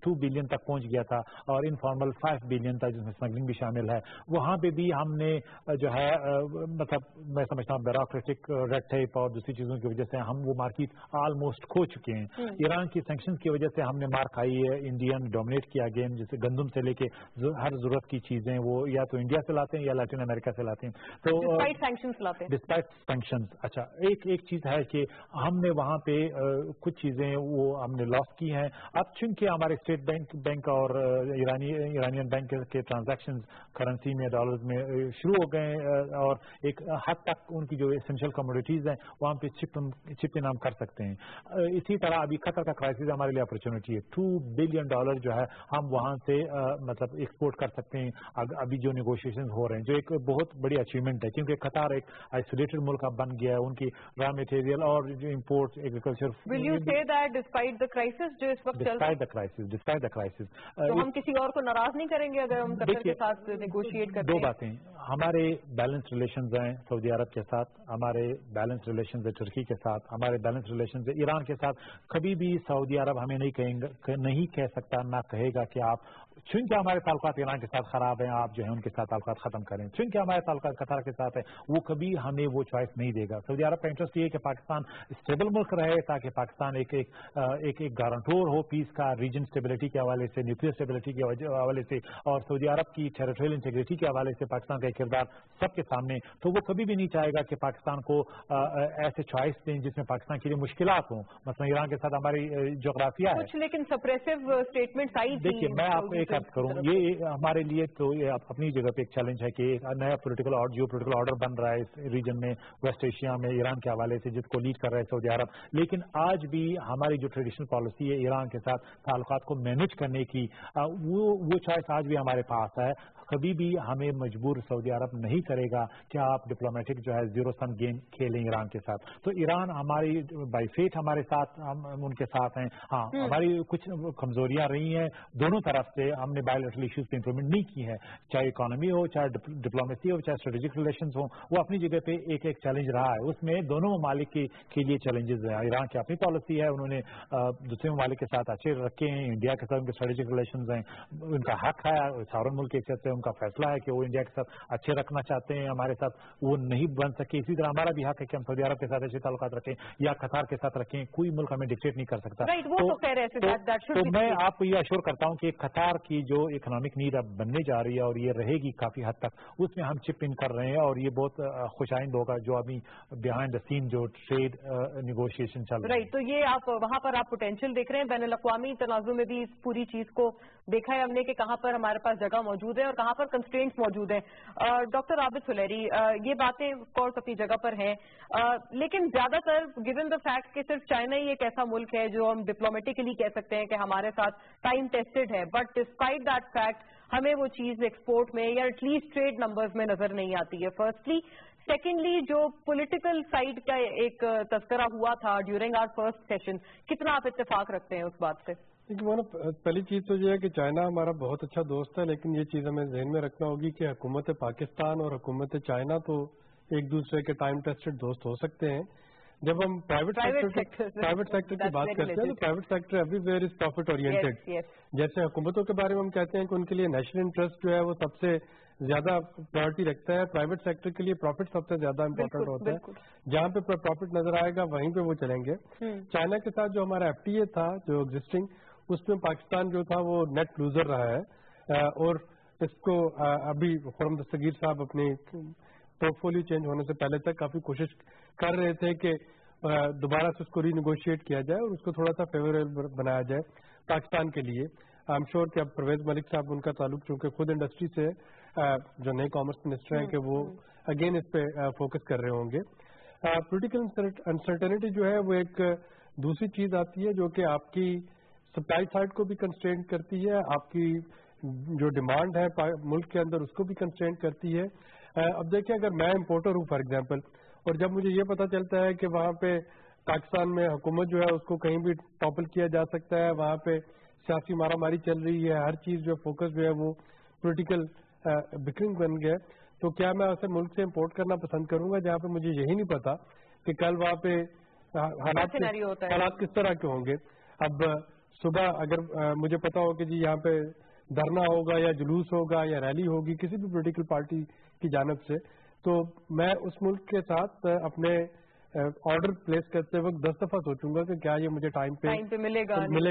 2 बिलियन तक पहुंच गया था और इनफॉर्मल 5 बिलियन था जिसमें स्मगलिंग भी शामिल है। वहां पे भी हमने जो है मतलब मैं समझता हूँ ब्यूरोक्रेटिक रेड टेप और दूसरी चीजों की वजह से हम वो मार्केट ऑलमोस्ट खो चुके हैं। ईरान की सैंक्शंस की वजह से हमने मार खाई है, इंडियन डोमिनेट किया गेम, जैसे गंदम से लेके हर जरूरत की चीजें वो या तो इंडिया से लाते हैं या लैटिन अमेरिका से लाते हैं। तो डिस्पाइट सैंक्शंस। अच्छा, एक चीज है कि हमने वहां पे कुछ चीजें वो हमने लॉस की हैं। अब चूंकि हमारे स्टेट बैंक और ईरानियन बैंक के ट्रांजैक्शंस करेंसी में डॉलर्स में शुरू हो गए और एक हद तक उनकी जो एसेंशियल कमोडिटीज हैं वहां पे चिप इन हम कर सकते हैं। इसी तरह अभी कतर का क्राइसिस हमारे लिए अपॉर्चुनिटी है। $2 बिलियन जो है हम वहां से मतलब एक्सपोर्ट कर सकते हैं। अभी जो नेगोशिएशन हो रहे हैं जो एक बहुत बड़ी अचीवमेंट है क्योंकि कतार एक आइसोलेटेड मुल्क बन गया है। उनकी रॉ मटेरियल और जो import agriculture. Will you say that despite the crisis जो इस वक्त चल रहा है? डिस्पाइट द क्राइसिस तो हम किसी और को नाराज नहीं करेंगे अगर हम कतर के साथ नेगोशिएट करते हैं? दो बातें, हमारे बैलेंस रिलेशंस हैं सऊदी अरब के साथ, हमारे बैलेंस रिलेशंस है तुर्की के साथ, हमारे बैलेंस रिलेशंस है ईरान के साथ। कभी भी सऊदी अरब हमें नहीं कह सकता, ना कहेगा कि आप चूंकि हमारे ताल्लुकात ईरान के साथ खराब हैं आप जो है उनके साथ ताल्लुकात खत्म करें। चूंकि हमारे ताल्लुकात कतर के साथ है वो कभी हमें वो चॉइस नहीं देगा। सऊदी अरब का इंटरेस्ट ये है कि पाकिस्तान स्टेबल मुल्क रहे ताकि पाकिस्तान एक गारंटोर हो पीस का, रीजन स्टेबिलिटी के हवाले से, न्यूक्लियर स्टेबिलिटी के हवाले से और सऊदी अरब की टेरिटोरियल इंटीग्रिटी के हवाले से पाकिस्तान का किरदार सबके सामने। तो वो कभी भी नहीं चाहेगा कि पाकिस्तान को ऐसे चॉइस दें जिसमें पाकिस्तान के लिए मुश्किलात हों। मतलब ईरान के साथ हमारी जोग्राफिया है कुछ, लेकिन सप्रेसिव स्टेटमेंट्स आई। देखिए, मैं आपको एक अर्ज करूं, ये हमारे लिए तो ये अपनी जगह पे एक चैलेंज है कि नया जियो पोलिटिकल ऑर्डर बन रहा है इस रीजन में, वेस्ट एशिया में ईरान के हवाले से, जिसको लीड कर रहा है सऊदी अरब। लेकिन आज भी हमारी जो ट्रेडिशनल पॉलिसी है ईरान के साथ ताल्लुकात को मैनेज करने की, वो चॉइस आज भी हमारे पास है। कभी भी हमें मजबूर सऊदी अरब नहीं करेगा कि आप डिप्लोमेटिक जो है जीरो सम गेम खेलें ईरान के साथ। तो ईरान हमारी बाई फेट हमारे साथ, हम उनके साथ हैं। हाँ, हमारी कुछ कमजोरियां रही हैं दोनों तरफ से ہم نے بایولٹرل ایشوز پہ امپروومنٹ نہیں کی ہے, چاہے اکانومی ہو, چاہے ڈپلومیسی ہو, چاہے اسٹریٹجک ریلیشنز ہوں, وہ اپنی جگہ پہ ایک چیلنج رہا ہے. اس میں دونوں ممالک کے لیے چیلنجز ہیں. ایران کی اپنی پالیسی ہے, انہوں نے دوسرے ممالک کے ساتھ اچھے رکھے ہیں, انڈیا کے ساتھ ان کے اسٹریٹجک ریلیشنز ہیں, ان کا حق ہے, ساورن ملک کی حیثیت سے ان کا فیصلہ ہے کہ وہ انڈیا کے ساتھ اچھے رکھنا چاہتے ہیں, ہمارے ساتھ وہ نہیں بن سکے. اسی طرح ہمارا بھی حق ہے کہ ہم سعودی عرب کے ساتھ اچھے تعلقات رکھیں یا قطار کے ساتھ رکھیں, کوئی ملک ہمیں ڈکٹیٹ نہیں کر سکتا. تو میں آپ کو یہ اشور کرتا ہوں کہ قطار کی جو اکنامک نیڈ اب بننے جا رہی ہے اور یہ رہے گی کافی حد تک, اس میں ہم چپ ان کر رہے ہیں, اور یہ بہت خوش آئند ہوگا جو ابھی بیہائنڈ دا سین جو ٹریڈ نیگوشیشن چل رہی ہے. تو یہ آپ وہاں پر آپ پوٹینشیل دیکھ رہے ہیں. بین الاقوامی تناظر میں بھی اس پوری چیز کو دیکھا ہے ہم نے کہ کہاں پر ہمارے پاس جگہ موجود ہے اور کہاں پر کنسٹرینٹس موجود ہیں. ڈاکٹر عابد سلیری, یہ باتیں کورس اپنی جگہ پر ہیں, لیکن زیادہ تر گیون دا فیکٹ کہ صرف چائنا ہی ایک ایسا ملک ہے جو ہم ڈپلومیٹکلی کہہ سکتے ہیں کہ ہمارے ساتھ ٹائم ٹیسٹڈ ہے, بٹ ڈسپائٹ دیٹ فیکٹ ہمیں وہ چیز ایکسپورٹ میں یا ایٹ لیسٹ ٹریڈ نمبرز میں نظر نہیں آتی ہے. فرسٹلی. سیکنڈلی, جو پولیٹیکل سائڈ کا ایک تذکرہ ہوا تھا ڈیورنگ آور فرسٹ سیشن, کتنا آپ اتفاق رکھتے ہیں اس بات سے؟ پہلی چیز تو یہ ہے کہ چائنا ہمارا بہت اچھا دوست ہے, لیکن یہ چیز ہمیں ذہن میں رکھنا ہوگی کہ حکومت پاکستان اور حکومت چائنا تو ایک دوسرے کے ٹائم ٹیسٹڈ دوست ہو سکتے ہیں. جب ہم پرائیویٹ سیکٹر کی بات کرتے ہیں تو private sector everywhere is profit oriented. جیسے حکومتوں کے بارے میں ہم کہتے ہیں کہ ان کے لیے نیشنل انٹرسٹ جو ہے وہ سب سے زیادہ پرائرٹی رکھتا ہے, پرائیویٹ سیکٹر کے لیے پروفٹ سب سے زیادہ امپورٹنٹ ہوتا ہے. جہاں پہ پروفٹ نظر آئے گا وہیں پہ وہ چلیں گے. چائنا کے ساتھ جو ہمارا FTA تھا جو ایگزسٹنگ, اس میں پاکستان جو تھا وہ نیٹ لوزر رہا ہے, اور اس کو ابھی خرم دستگیر صاحب اپنی پورٹ فولیو چینج ہونے سے پہلے تک کافی کوشش کر رہے تھے کہ دوبارہ سے اس کو ری نیگوشیٹ کیا جائے اور اس کو تھوڑا سا فیوریبل بنایا جائے پاکستان کے لیے. آئی ایم شیور کہ اب پرویز ملک صاحب ان کا تعلق چونکہ خود انڈسٹری سے جو نئے کامرس منسٹر ہیں کہ وہ اگین اس پہ فوکس کر رہے ہوں گے. پولیٹیکل انسرٹنٹی جو ہے وہ ایک دوسری چیز آتی ہے جو کہ آپ کی سپلائی سائڈ کو بھی کنسٹرینٹ کرتی ہے, آپ کی جو ڈیمانڈ ہے ملک کے اندر اس کو بھی کنسٹرینٹ کرتی ہے. اب دیکھیں اگر میں امپورٹر ہوں فار ایگزامپل, اور جب مجھے یہ پتا چلتا ہے کہ وہاں پہ پاکستان میں حکومت جو ہے اس کو کہیں بھی ٹاپل کیا جا سکتا ہے, وہاں پہ سیاسی مارا ماری چل رہی ہے, ہر چیز جو فوکس جو ہے وہ پولیٹیکل بکرنگ بن گیا, تو کیا میں اسے ملک سے امپورٹ کرنا پسند کروں گا جہاں پہ مجھے یہی نہیں پتا کہ کل وہاں پہ حالات کس طرح کے ہوں گے. اب صبح اگر مجھے پتا ہو کہ جی یہاں پہ دھرنا ہوگا یا جلوس ہوگا یا ریلی ہوگی کسی بھی پولیٹیکل پارٹی کی جانب سے, تو میں اس ملک کے ساتھ اپنے آرڈر پلیس کرتے وقت 10 دفعہ سوچوں گا کہ کیا یہ مجھے ٹائم پہ ملے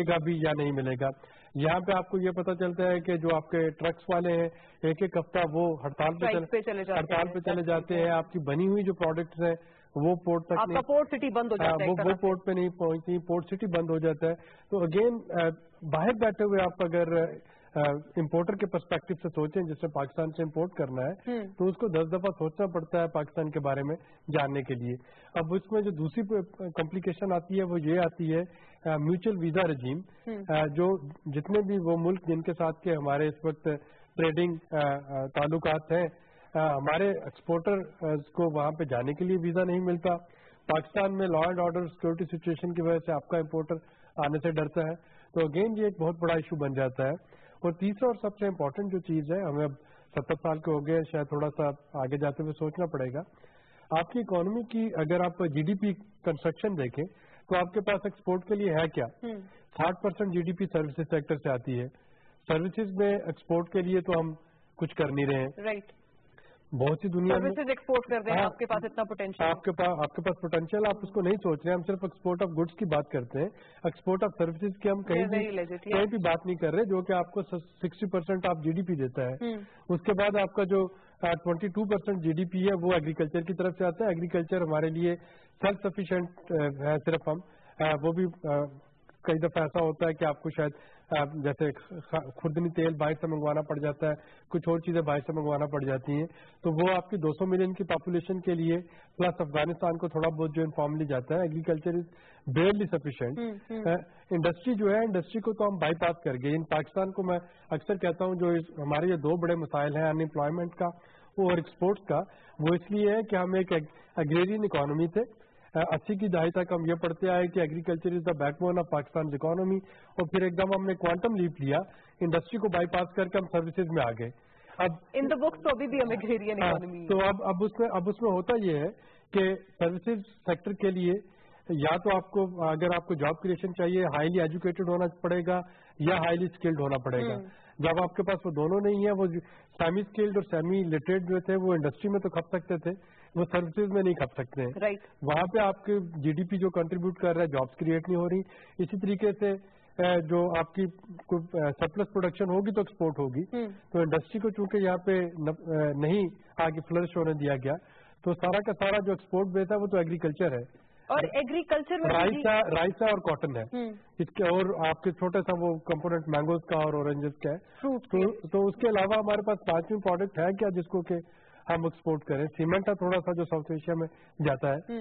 گا بھی یا نہیں ملے گا. یہاں پہ آپ کو یہ پتا چلتا ہے کہ جو آپ کے ٹرکس والے ہیں ایک ایک ہفتہ وہ ہڑتال پہ چلے جاتے ہیں, آپ کی بنی ہوئی جو پروڈکٹس ہیں وہ پورٹ تک پورٹ سٹی بند ہو جاتا ہے, وہ پورٹ پہ نہیں پہنچتی, پورٹ سٹی بند ہو جاتا ہے. تو اگین باہر بیٹھے ہوئے آپ اگر امپورٹر کے پرسپیکٹو سے سوچیں جس سے پاکستان سے امپورٹ کرنا ہے تو اس کو 10 دفعہ سوچنا پڑتا ہے پاکستان کے بارے میں جاننے کے لیے. اب اس میں جو دوسری کمپلیکیشن آتی ہے وہ یہ آتی ہے میوچل ویزا رجیم, جو جتنے بھی وہ ملک جن کے ساتھ کے ہمارے اس وقت ٹریڈنگ تعلقات ہیں, ہمارے ایکسپورٹر کو وہاں پہ جانے کے لیے ویزا نہیں ملتا. پاکستان میں law and order security situation کی وجہ سے آپ کا امپورٹر آنے سے ڈرتا ہے. تو اگین یہ ایک بہت بڑا ایشو بن جاتا ہے. اور تیسرا اور سب سے امپورٹنٹ جو چیز ہے, ہمیں اب 70 سال کے ہو گئے, شاید تھوڑا سا آگے جاتے ہوئے سوچنا پڑے گا, آپ کی اکانومی کی اگر آپ GDP کنسٹرکشن دیکھیں تو آپ کے پاس ایکسپورٹ کے لیے ہے کیا. 60% GDP سروسز سیکٹر سے آتی ہے. سروسز میں ایکسپورٹ کے لیے تو ہم کچھ کر نہیں رہے ہیں. بہت سی دنیا میں ایکسپورٹ کر رہے ہیں, آپ کے پاس اتنا پوٹینشیل, آپ کے پاس پوٹینشیل, آپ اس کو نہیں سوچ رہے ہیں. ہم صرف ایکسپورٹ آف گڈس کی بات کرتے ہیں, ایکسپورٹ آف سروسز کی ہم کہیں بھی بات نہیں کر رہے, جو کہ آپ کو 60% آپ GDP دیتا ہے. اس کے بعد آپ کا جو 22% GDP ہے وہ ایگریکلچر کی طرف سے آتا ہے. ایگریکلچر ہمارے لیے سیلف سفیشینٹ ہے صرف ہم, وہ بھی کئی دفعہ ایسا ہوتا ہے کہ آپ کو شاید جیسے خوردنی تیل باہر سے منگوانا پڑ جاتا ہے, کچھ اور چیزیں باہر سے منگوانا پڑ جاتی ہیں, تو وہ آپ کی 200 ملین کی پاپولیشن کے لیے پلس افغانستان کو تھوڑا بہت جو انفارملی جاتا ہے. ایگریکلچر از بیئرلی سفیشینٹ. انڈسٹری جو ہے, انڈسٹری کو تو ہم بائی پاس کر گئے. ان پاکستان کو میں اکثر کہتا ہوں جو ہمارے یہ 2 بڑے مسائل ہیں, ان امپلائمنٹ کا اور ایکسپورٹ کا, وہ اس لیے ہے کہ ہم ایک ایگریرین اکانومی تھے. 80 की दहाई तक हम ये पढ़ते आए कि agriculture is the backbone of Pakistan economy, और फिर एकदम हमने क्वांटम लीप लिया, इंडस्ट्री को बाईपास करके हम सर्विसेज में आ गए. अब इन द बुक्स तो अभी भी हम एग्रेरियन इकोनॉमी. तो अब उसमें होता ये है कि सर्विसेज सेक्टर के लिए या तो आपको, अगर आपको जॉब क्रिएशन चाहिए, हाईली एजुकेटेड होना पड़ेगा या हाईली स्किल्ड होना पड़ेगा. जब आपके पास वो दोनों नहीं है, वो सेमी स्किल्ड और सेमी लिटरेट जो थे वो इंडस्ट्री में तो खप सकते थे, वो सर्विसेज में नहीं खप सकते हैं. राइट. वहां पे आपके जीडीपी जो कंट्रीब्यूट कर रहा है, जॉब्स क्रिएट नहीं हो रही. इसी तरीके से जो आपकी सरप्लस प्रोडक्शन होगी तो एक्सपोर्ट होगी. तो इंडस्ट्री को चूंकि यहाँ पे नहीं आगे फ्लरिश होने दिया गया, तो सारा का सारा जो एक्सपोर्ट बेस है वो तो एग्रीकल्चर है, और एग्रीकल्चर में राइस है और कॉटन है इसके, और आपके छोटे सा वो कंपोनेंट मैंगोज का और ऑरेंजेस का है. तो उसके अलावा हमारे पास पांचवी प्रोडक्ट है क्या जिसको कि हम एक्सपोर्ट करें? सीमेंट है थोड़ा सा जो साउथ एशिया में जाता है.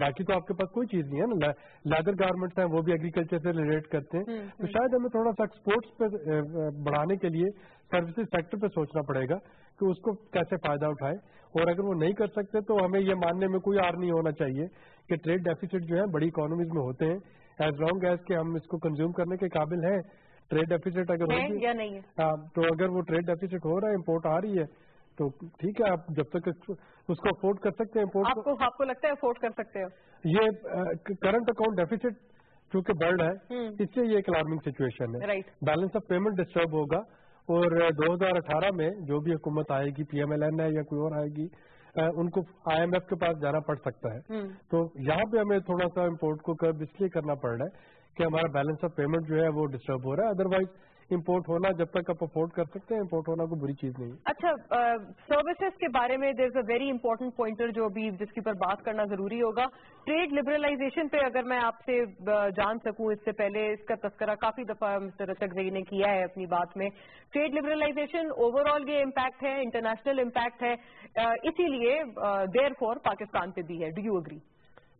बाकी तो आपके पास कोई चीज नहीं है ना. लेदर गारमेंट्स हैं वो भी एग्रीकल्चर से रिलेट करते हैं. तो शायद हमें थोड़ा सा एक्सपोर्ट्स पे बढ़ाने के लिए सर्विसेज सेक्टर पे सोचना पड़ेगा कि उसको कैसे फायदा उठाए. और अगर वो नहीं कर सकते तो हमें ये मानने में कोई आर नहीं होना चाहिए कि ट्रेड डेफिसिट जो है बड़ी इकोनॉमीज में होते हैं, एज लॉन्ग एज के हम इसको कंज्यूम करने के काबिल हैं. ट्रेड डेफिसिट अगर है या नहीं है, तो अगर वो ट्रेड डेफिसिट हो रहा है, इम्पोर्ट आ रही है, तो ठीक है, आप जब तक उसको अफोर्ड कर सकते हैं इम्पोर्ट. आपको लगता है अफोर्ड कर सकते हो? ये करंट अकाउंट डेफिसिट चूंकि बढ़ है, इससे ये एक अलार्मिंग सिचुएशन है. Right. Balance of payment disturb होगा, और 2018 में जो भी हुकूमत आएगी, PMLN है या कोई और आएगी, उनको IMF के पास जाना पड़ सकता है. तो यहाँ पे हमें थोड़ा सा इम्पोर्ट को कर्ब इसलिए करना पड़ रहा है कि हमारा बैलेंस ऑफ पेमेंट जो है वो डिस्टर्ब हो रहा है. अदरवाइज इम्पोर्ट होना, जब तक आप अफोर्ड कर सकते हैं, इम्पोर्ट होना कोई बुरी चीज नहीं है. अच्छा, सर्विसेज के बारे में there is a very important pointer जो अभी जिसके ऊपर बात करना जरूरी होगा. ट्रेड लिबरलाइजेशन पे अगर मैं आपसे जान सकूं, इससे पहले इसका तस्करा काफी दफा मिस्टर रचकजई ने किया है अपनी बात में. ट्रेड लिबरलाइजेशन ओवरऑल ये इम्पैक्ट है, इंटरनेशनल इम्पैक्ट है, इसीलिए देयरफॉर पाकिस्तान पे भी है. Do you agree?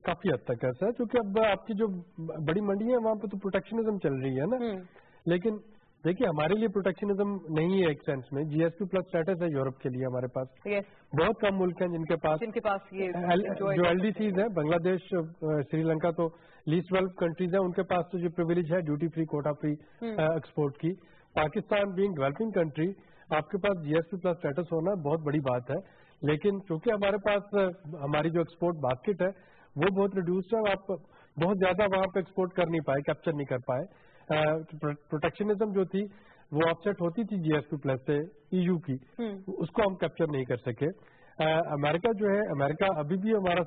काफी हद तक ऐसा है, क्योंकि अब आपकी जो बड़ी मंडी है वहां पे तो प्रोटेक्शनिज्म चल रही है ना. लेकिन देखिए, हमारे लिए प्रोटेक्शनिज्म नहीं है एक सेंस में. GSP प्लस स्टेटस है यूरोप के लिए हमारे पास. बहुत कम मुल्क हैं जिनके पास ये जो LDCs है. बांग्लादेश, श्रीलंका तो लीस्ट डेवलप्ड कंट्रीज है, उनके पास तो जो प्रिविलेज है duty free, quota free export की. पाकिस्तान बीइंग डेवलपिंग कंट्री, आपके पास GSP प्लस स्टेटस होना बहुत बड़ी बात है. लेकिन चूंकि हमारे पास हमारी जो एक्सपोर्ट बास्केट है वो बहुत रिड्यूस्ड है, आप बहुत ज्यादा वहां पे एक्सपोर्ट कर नहीं पाए, कैप्चर नहीं कर पाए. प्रोटेक्शनिज्म जो थी वो ऑफसेट होती थी GSP प्लस से EU की, उसको हम कैप्चर नहीं कर सके. अमेरिका जो है, अमेरिका अभी भी हमारा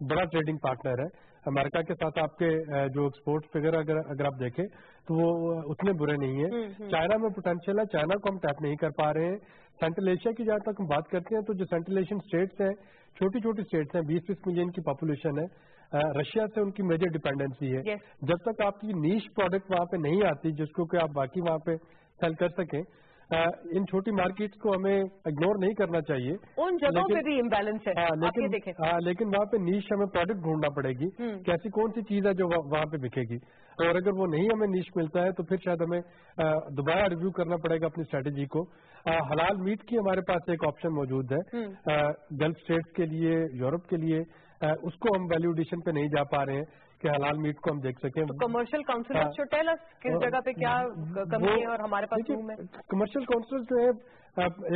बड़ा ट्रेडिंग पार्टनर है. अमेरिका के साथ आपके जो एक्सपोर्ट फिगर अगर आप देखें तो वो उतने बुरे नहीं है. चाइना में पोटेंशियल है, चाइना को हम टैप नहीं कर पा रहे हैं. सेंट्रल एशिया की जहां तक हम बात करते हैं तो जो सेंट्रल एशियन स्टेट्स हैं, छोटी छोटी स्टेट्स हैं, 20-20 मिलियन की पॉपुलेशन है. रशिया से उनकी मेजर डिपेंडेंसी है. जब तक आपकी नीश प्रोडक्ट वहां पे नहीं आती जिसको कि आप बाकी वहां पे सेल कर सकें, इन छोटी मार्केट्स को हमें इग्नोर नहीं करना चाहिए. उन जगहों पे भी इम्बैलेंस है. लेकिन वहाँ पे नीश हमें प्रोडक्ट ढूंढना पड़ेगी कि ऐसी कौन सी चीज है जो वहाँ पे बिकेगी. और अगर वो नहीं हमें नीश मिलता है तो फिर शायद हमें दोबारा रिव्यू करना पड़ेगा अपनी स्ट्रेटेजी को. हलाल मीट की हमारे पास एक ऑप्शन मौजूद है गल्फ स्टेट्स के लिए, यूरोप के लिए. उसको हम वैल्यू एडिशन पे नहीं जा पा रहे हैं कि हलाल मीट को हम देख सकें. Commercial council of tell us किस जगह पे क्या कमी है और हमारे पास रूम है. कमर्शियल काउंसिल जो है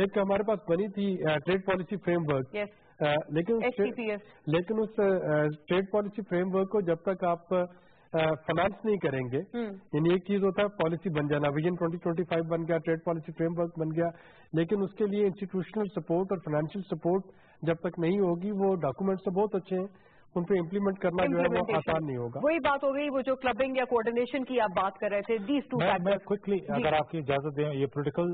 एक हमारे पास बनी थी ट्रेड पॉलिसी फ्रेमवर्क, लेकिन उस ट्रेड पॉलिसी फ्रेमवर्क को जब तक आप फाइनेंस नहीं करेंगे, यानी एक चीज होता है पॉलिसी बन जाना, विजन 2025 बन गया, ट्रेड पॉलिसी फ्रेमवर्क बन गया, लेकिन उसके लिए इंस्टीट्यूशनल सपोर्ट और फाइनेंशियल सपोर्ट जब तक नहीं होगी, वो डॉक्यूमेंट्स तो बहुत अच्छे हैं, उन पे इम्प्लीमेंट करना जो है वो आसान नहीं होगा. वही बात हो गई वो जो क्लबिंग या कोऑर्डिनेशन की आप बात कर रहे थे. These two factors. मैं क्विकली अगर आपकी इजाजत दें, ये पॉलिटिकल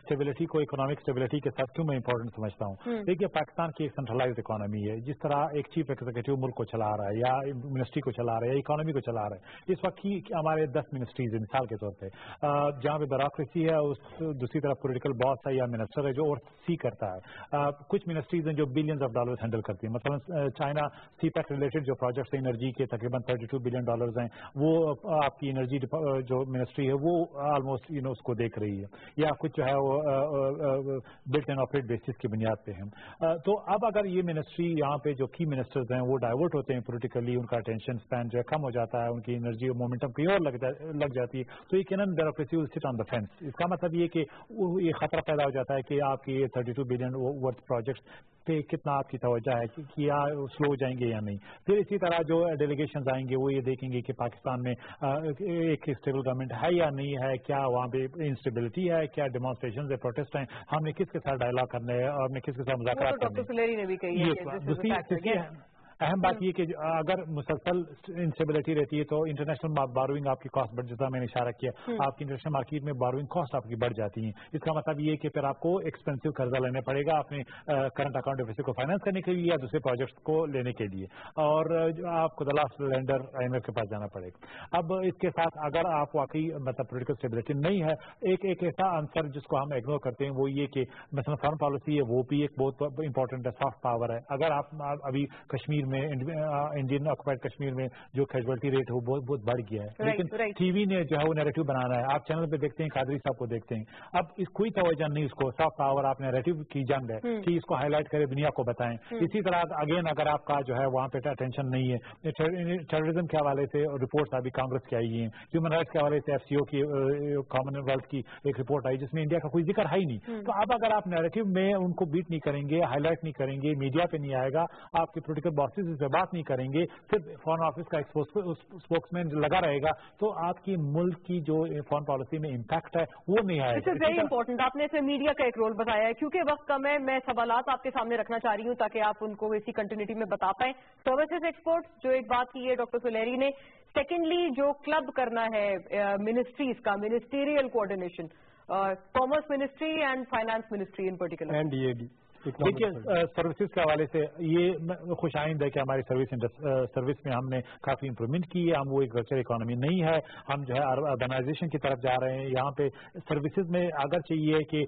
स्टेबिलिटी को इकोनॉमिक स्टेबिलिटी के साथ क्यों मैं इंपॉर्टेंट समझता हूँ. देखिए, पाकिस्तान की एक सेंट्रलाइज्ड इकोनॉमी है. जिस तरह एक चीफ एग्जीक्यूटिव मुल्क को चला रहा है या मिनिस्ट्री को चला रहा है या इकोनॉमी को चला रहा है, इस वक्त की हमारे 10 मिनिस्ट्रीज है मिसाल के तौर पर, जहाँ पे ब्यूरोक्रेसी है, उस दूसरी तरफ पोलिटिकल बॉस है या मिनिस्टर है जो ओवरसी करता है. कुछ मिनिस्ट्रीज हैं जो बिलियंस ऑफ डॉलर्स हैंडल करती है. मतलब चाइना سی पैक रिलेटेड जो प्रोजेक्ट्स एनर्जी के तकरीबन $32 बिलियन हैं, वो आपकी एनर्जी जो मिनिस्ट्री है वो ऑलमोस्ट उसको देख रही है, या कुछ जो है वो बिल्ट एंड ऑपरेट बेसिस की बुनियाद पे है। तो अब अगर ये मिनिस्ट्री यहाँ पे जो की मिनिस्टर्स हैं वो डाइवर्ट होते हैं पोलिटिकली, उनका अटेंशन स्पैन जो है कम हो जाता है, उनकी एनर्जी मोमेंटम कहीं और लग जाती है, तो ये canon bureaucracy will sit on the fence. इसका मतलब ये कि ये खतरा पैदा हो जाता है कि आपकी ये 32 बिलियन वर्थ प्रोजेक्ट पे कितना आपकी तवज्जो है कि या स्लो हो जाएंगे या नहीं। फिर इसी तरह जो डेलीगेशंस आएंगे वो ये देखेंगे कि पाकिस्तान में एक स्टेबल गवर्नमेंट है या नहीं है, क्या वहाँ पे इंस्टेबिलिटी है, क्या डेमोन्स्ट्रेशन है, प्रोटेस्ट हैं, हमने किसके साथ डायलॉग करना है और हमने किसके साथ मुज़ाकरात करने हैं। डॉक्टर सुलेरी ने भी कही है। दूसरी अहम बात ये कि अगर मुसलसल इंस्टेबिलिटी रहती है तो इंटरनेशनल बोरोइंग आपकी कॉस्ट बढ़ जाता है। मैंने इशारा किया, आपकी इंटरनेशनल मार्केट में बोरोइंग कॉस्ट आपकी बढ़ जाती है। इसका मतलब ये कि फिर आपको एक्सपेंसिव कर्जा लेना पड़ेगा अपने करंट अकाउंट डेफिसिट को फाइनेंस करने के लिए या दूसरे प्रोजेक्ट्स को लेने के लिए, और आपको द लास्ट लेंडर IMF के पास जाना पड़ेगा। अब इसके साथ अगर आप वाकई मतलब पोलिटिकल स्टेबिलिटी नहीं है, एक ऐसा आंसर जिसको हम इग्नोर करते हैं वो ये कि मसलन फॉरेन पॉलिसी है, वो भी एक बहुत इंपॉर्टेंट है, सॉफ्ट पावर है। अगर आप अभी कश्मीर में इंडियन ऑक्युपाइड कश्मीर में जो कैजुअलिटी रेट है वो बहुत बढ़ गया है, लेकिन टीवी ने जो है वो नैरेटिव बनाना है। आप चैनल पे देखते हैं, कादरी साहब को देखते हैं, अब कोई तवज्जो नहीं इसको, सॉफ्ट पावर आप नैरेटिव की जंग है कि इसको हाईलाइट करें, दुनिया को बताएं। इसी तरह अगेन अगर आपका जो है वहाँ पे अटेंशन नहीं है, टेररिज्म के हवाले से रिपोर्ट अभी कांग्रेस की आई है, ह्यूमन राइट्स के हवाले से FCO की कॉमनवेल्थ की एक रिपोर्ट आई जिसमें इंडिया का कोई जिक्र है ही नहीं। तो अब अगर आप नैरेटिव में उनको बीट नहीं करेंगे, हाईलाइट नहीं करेंगे, मीडिया पे नहीं आएगा, आपके पोलिटिकल बॉसेस इस पर बात नहीं करेंगे, सिर्फ फॉरेन ऑफिस का स्पोक्समैन लगा रहेगा, तो आपकी मुल्क की जो फॉरेन पॉलिसी में इम्पैक्ट है वो नहीं आएगा। This is very important. आपने इसमें मीडिया का एक रोल बताया है, क्योंकि वक्त कम है, मैं सवालात आपके सामने रखना चाह रही हूँ ताकि आप उनको इसी कंटिन्यूटी में बता पाएं। सर्विसेज एक्सपोर्ट जो एक बात की है डॉक्टर सुलेरी ने, सेकेंडली जो क्लब करना है मिनिस्ट्रीज का, ministerial coordination, commerce ministry and finance ministry in particular and EAD। देखिए सर्विसेज के हवाले से ये खुशाइंद है कि हमारी सर्विस में हमने काफ़ी इंप्रूवमेंट की है। हम वो एक वर्चुअल इकोनॉमी नहीं है, हम जो है अर्बनाइजेशन की तरफ जा रहे हैं। यहाँ पे सर्विसेज में अगर चाहिए कि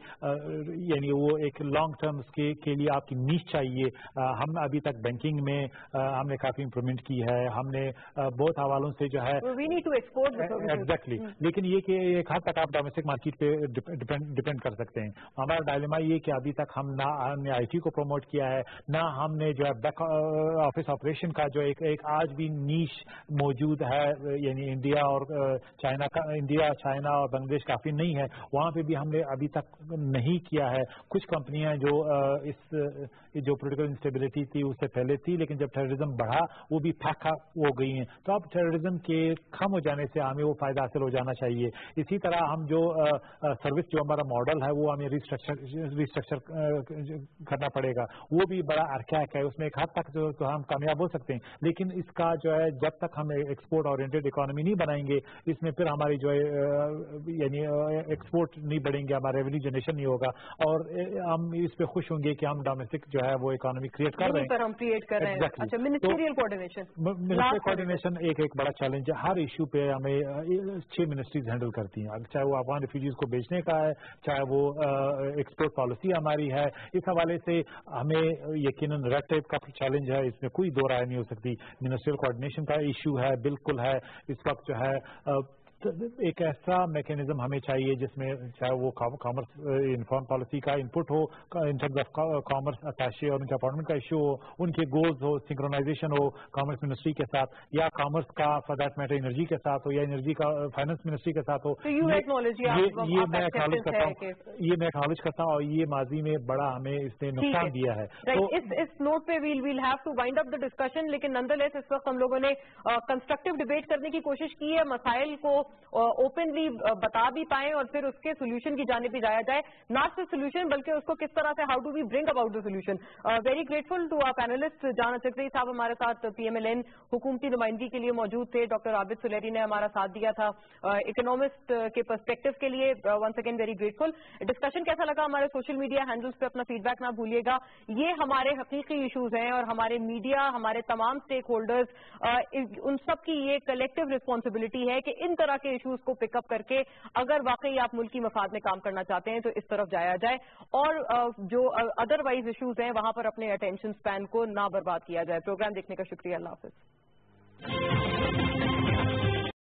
यानी वो एक लॉन्ग टर्म के लिए आपकी नीश चाहिए, हम अभी तक बैंकिंग में हमने काफ़ी इंप्रूवमेंट की है, हमने बहुत हवालों से जो है we need to export exactly, लेकिन ये कि एक हद तक आप डोमेस्टिक मार्केट पे डिपेंड कर सकते हैं। हमारा डायलेमा ये कि अभी तक हम हमने IT को प्रमोट किया है, ना हमने जो है बैक ऑफिस ऑपरेशन का जो एक आज भी नीश मौजूद है, यानी इंडिया और चाइना का, इंडिया चाइना और बांग्लादेश काफी नहीं है, वहाँ पे भी हमने अभी तक नहीं किया है। कुछ कंपनियां जो जो पोलिटिकल इंस्टेबिलिटी थी उससे पहले थी, लेकिन जब टेररिज्म बढ़ा वो भी फैका हो गई हैं। तो अब टेररिज्म के कम हो जाने से हमें वो फायदा हासिल हो जाना चाहिए। इसी तरह हम जो सर्विस जो हमारा मॉडल है वो हमें रिस्ट्रक्चर करना पड़ेगा, वो भी बड़ा अर्कैक है, उसमें एक हद तक तो हम कामयाब हो सकते हैं, लेकिन इसका जो है जब तक हम एक्सपोर्ट ओरिएंटेड इकोनॉमी नहीं बनाएंगे, इसमें फिर हमारी जो है यानी एक्सपोर्ट नहीं बढ़ेंगे, हमारा रेवेन्यू जनरेशन नहीं होगा, और हम इस पे खुश होंगे कि हम डोमेस्टिक जो है वो इकोनॉमी क्रिएट कर रहे हैं। अच्छा, मिनिस्ट्रियल कोऑर्डिनेशन एक बड़ा चैलेंज है। हर इशू पे हमें 6 मिनिस्ट्रीज हैंडल करती हैं, चाहे वो अफगान रिफ्यूजीज को बेचने का है, चाहे वो एक्सपोर्ट पॉलिसी हमारी है। इस हवाले से हमें यकीनन रेड टेप का चैलेंज है, इसमें कोई दो राय नहीं हो सकती। मिनिस्ट्रियल कोऑर्डिनेशन का इशू है, बिल्कुल है। इस वक्त जो है एक ऐसा मैकेनिज्म हमें चाहिए जिसमें चाहे वो कॉमर्स फॉरेन पॉलिसी का इनपुट हो, इन टर्म्स ऑफ कॉमर्स अटैचे और उनके अपॉइंटमेंट का इशू हो, उनके गोल्स हो, सिंक्रोनाइजेशन हो कॉमर्स मिनिस्ट्री के साथ, या कॉमर्स का फॉर दैट मैटर एनर्जी के साथ हो, या एनर्जी का फाइनेंस मिनिस्ट्री के साथ हो। ये मैं एक्नॉलेज करता हूँ और ये माजी में बड़ा हमें इसने नुकसान दिया है। तो इस नोट पे we'll have to wind up the discussion, लेकिन नॉनदलेस इस वक्त हम लोगों ने कंस्ट्रक्टिव डिबेट करने की कोशिश की है, मसाइल को ओपनली बता भी पाए और फिर उसके सोल्यूशन की जाने भी जाया जाए, नॉट सिर्फ सोल्यूशन बल्कि उसको किस तरह से how do we bring about the solution. Very grateful to our panelist. जाना चक्री साहब हमारे साथ PMLN हुकूमती नुमाइंदगी के लिए मौजूद थे, डॉक्टर आबिद सुलेरी ने हमारा साथ दिया था इकोनॉमिस्ट के पर्सपेक्टिव के लिए। Once again very grateful. Discussion कैसा लगा हमारे सोशल मीडिया हैंडल्स पे अपना फीडबैक ना भूलिएगा। ये हमारे हकीकी इशूज हैं और हमारे मीडिया, हमारे तमाम स्टेक होल्डर्स, उन सब की ये कलेक्टिव रिस्पॉन्सिबिलिटी है कि इन तरह तरह के इश्यूज को पिकअप करके अगर वाकई आप मुल्क की मफाद में काम करना चाहते हैं तो इस तरफ जाया जाए और जो अदरवाइज इश्यूज हैं वहां पर अपने अटेंशन स्पैन को ना बर्बाद किया जाए। प्रोग्राम देखने का शुक्रिया। अल्लाह हाफिज।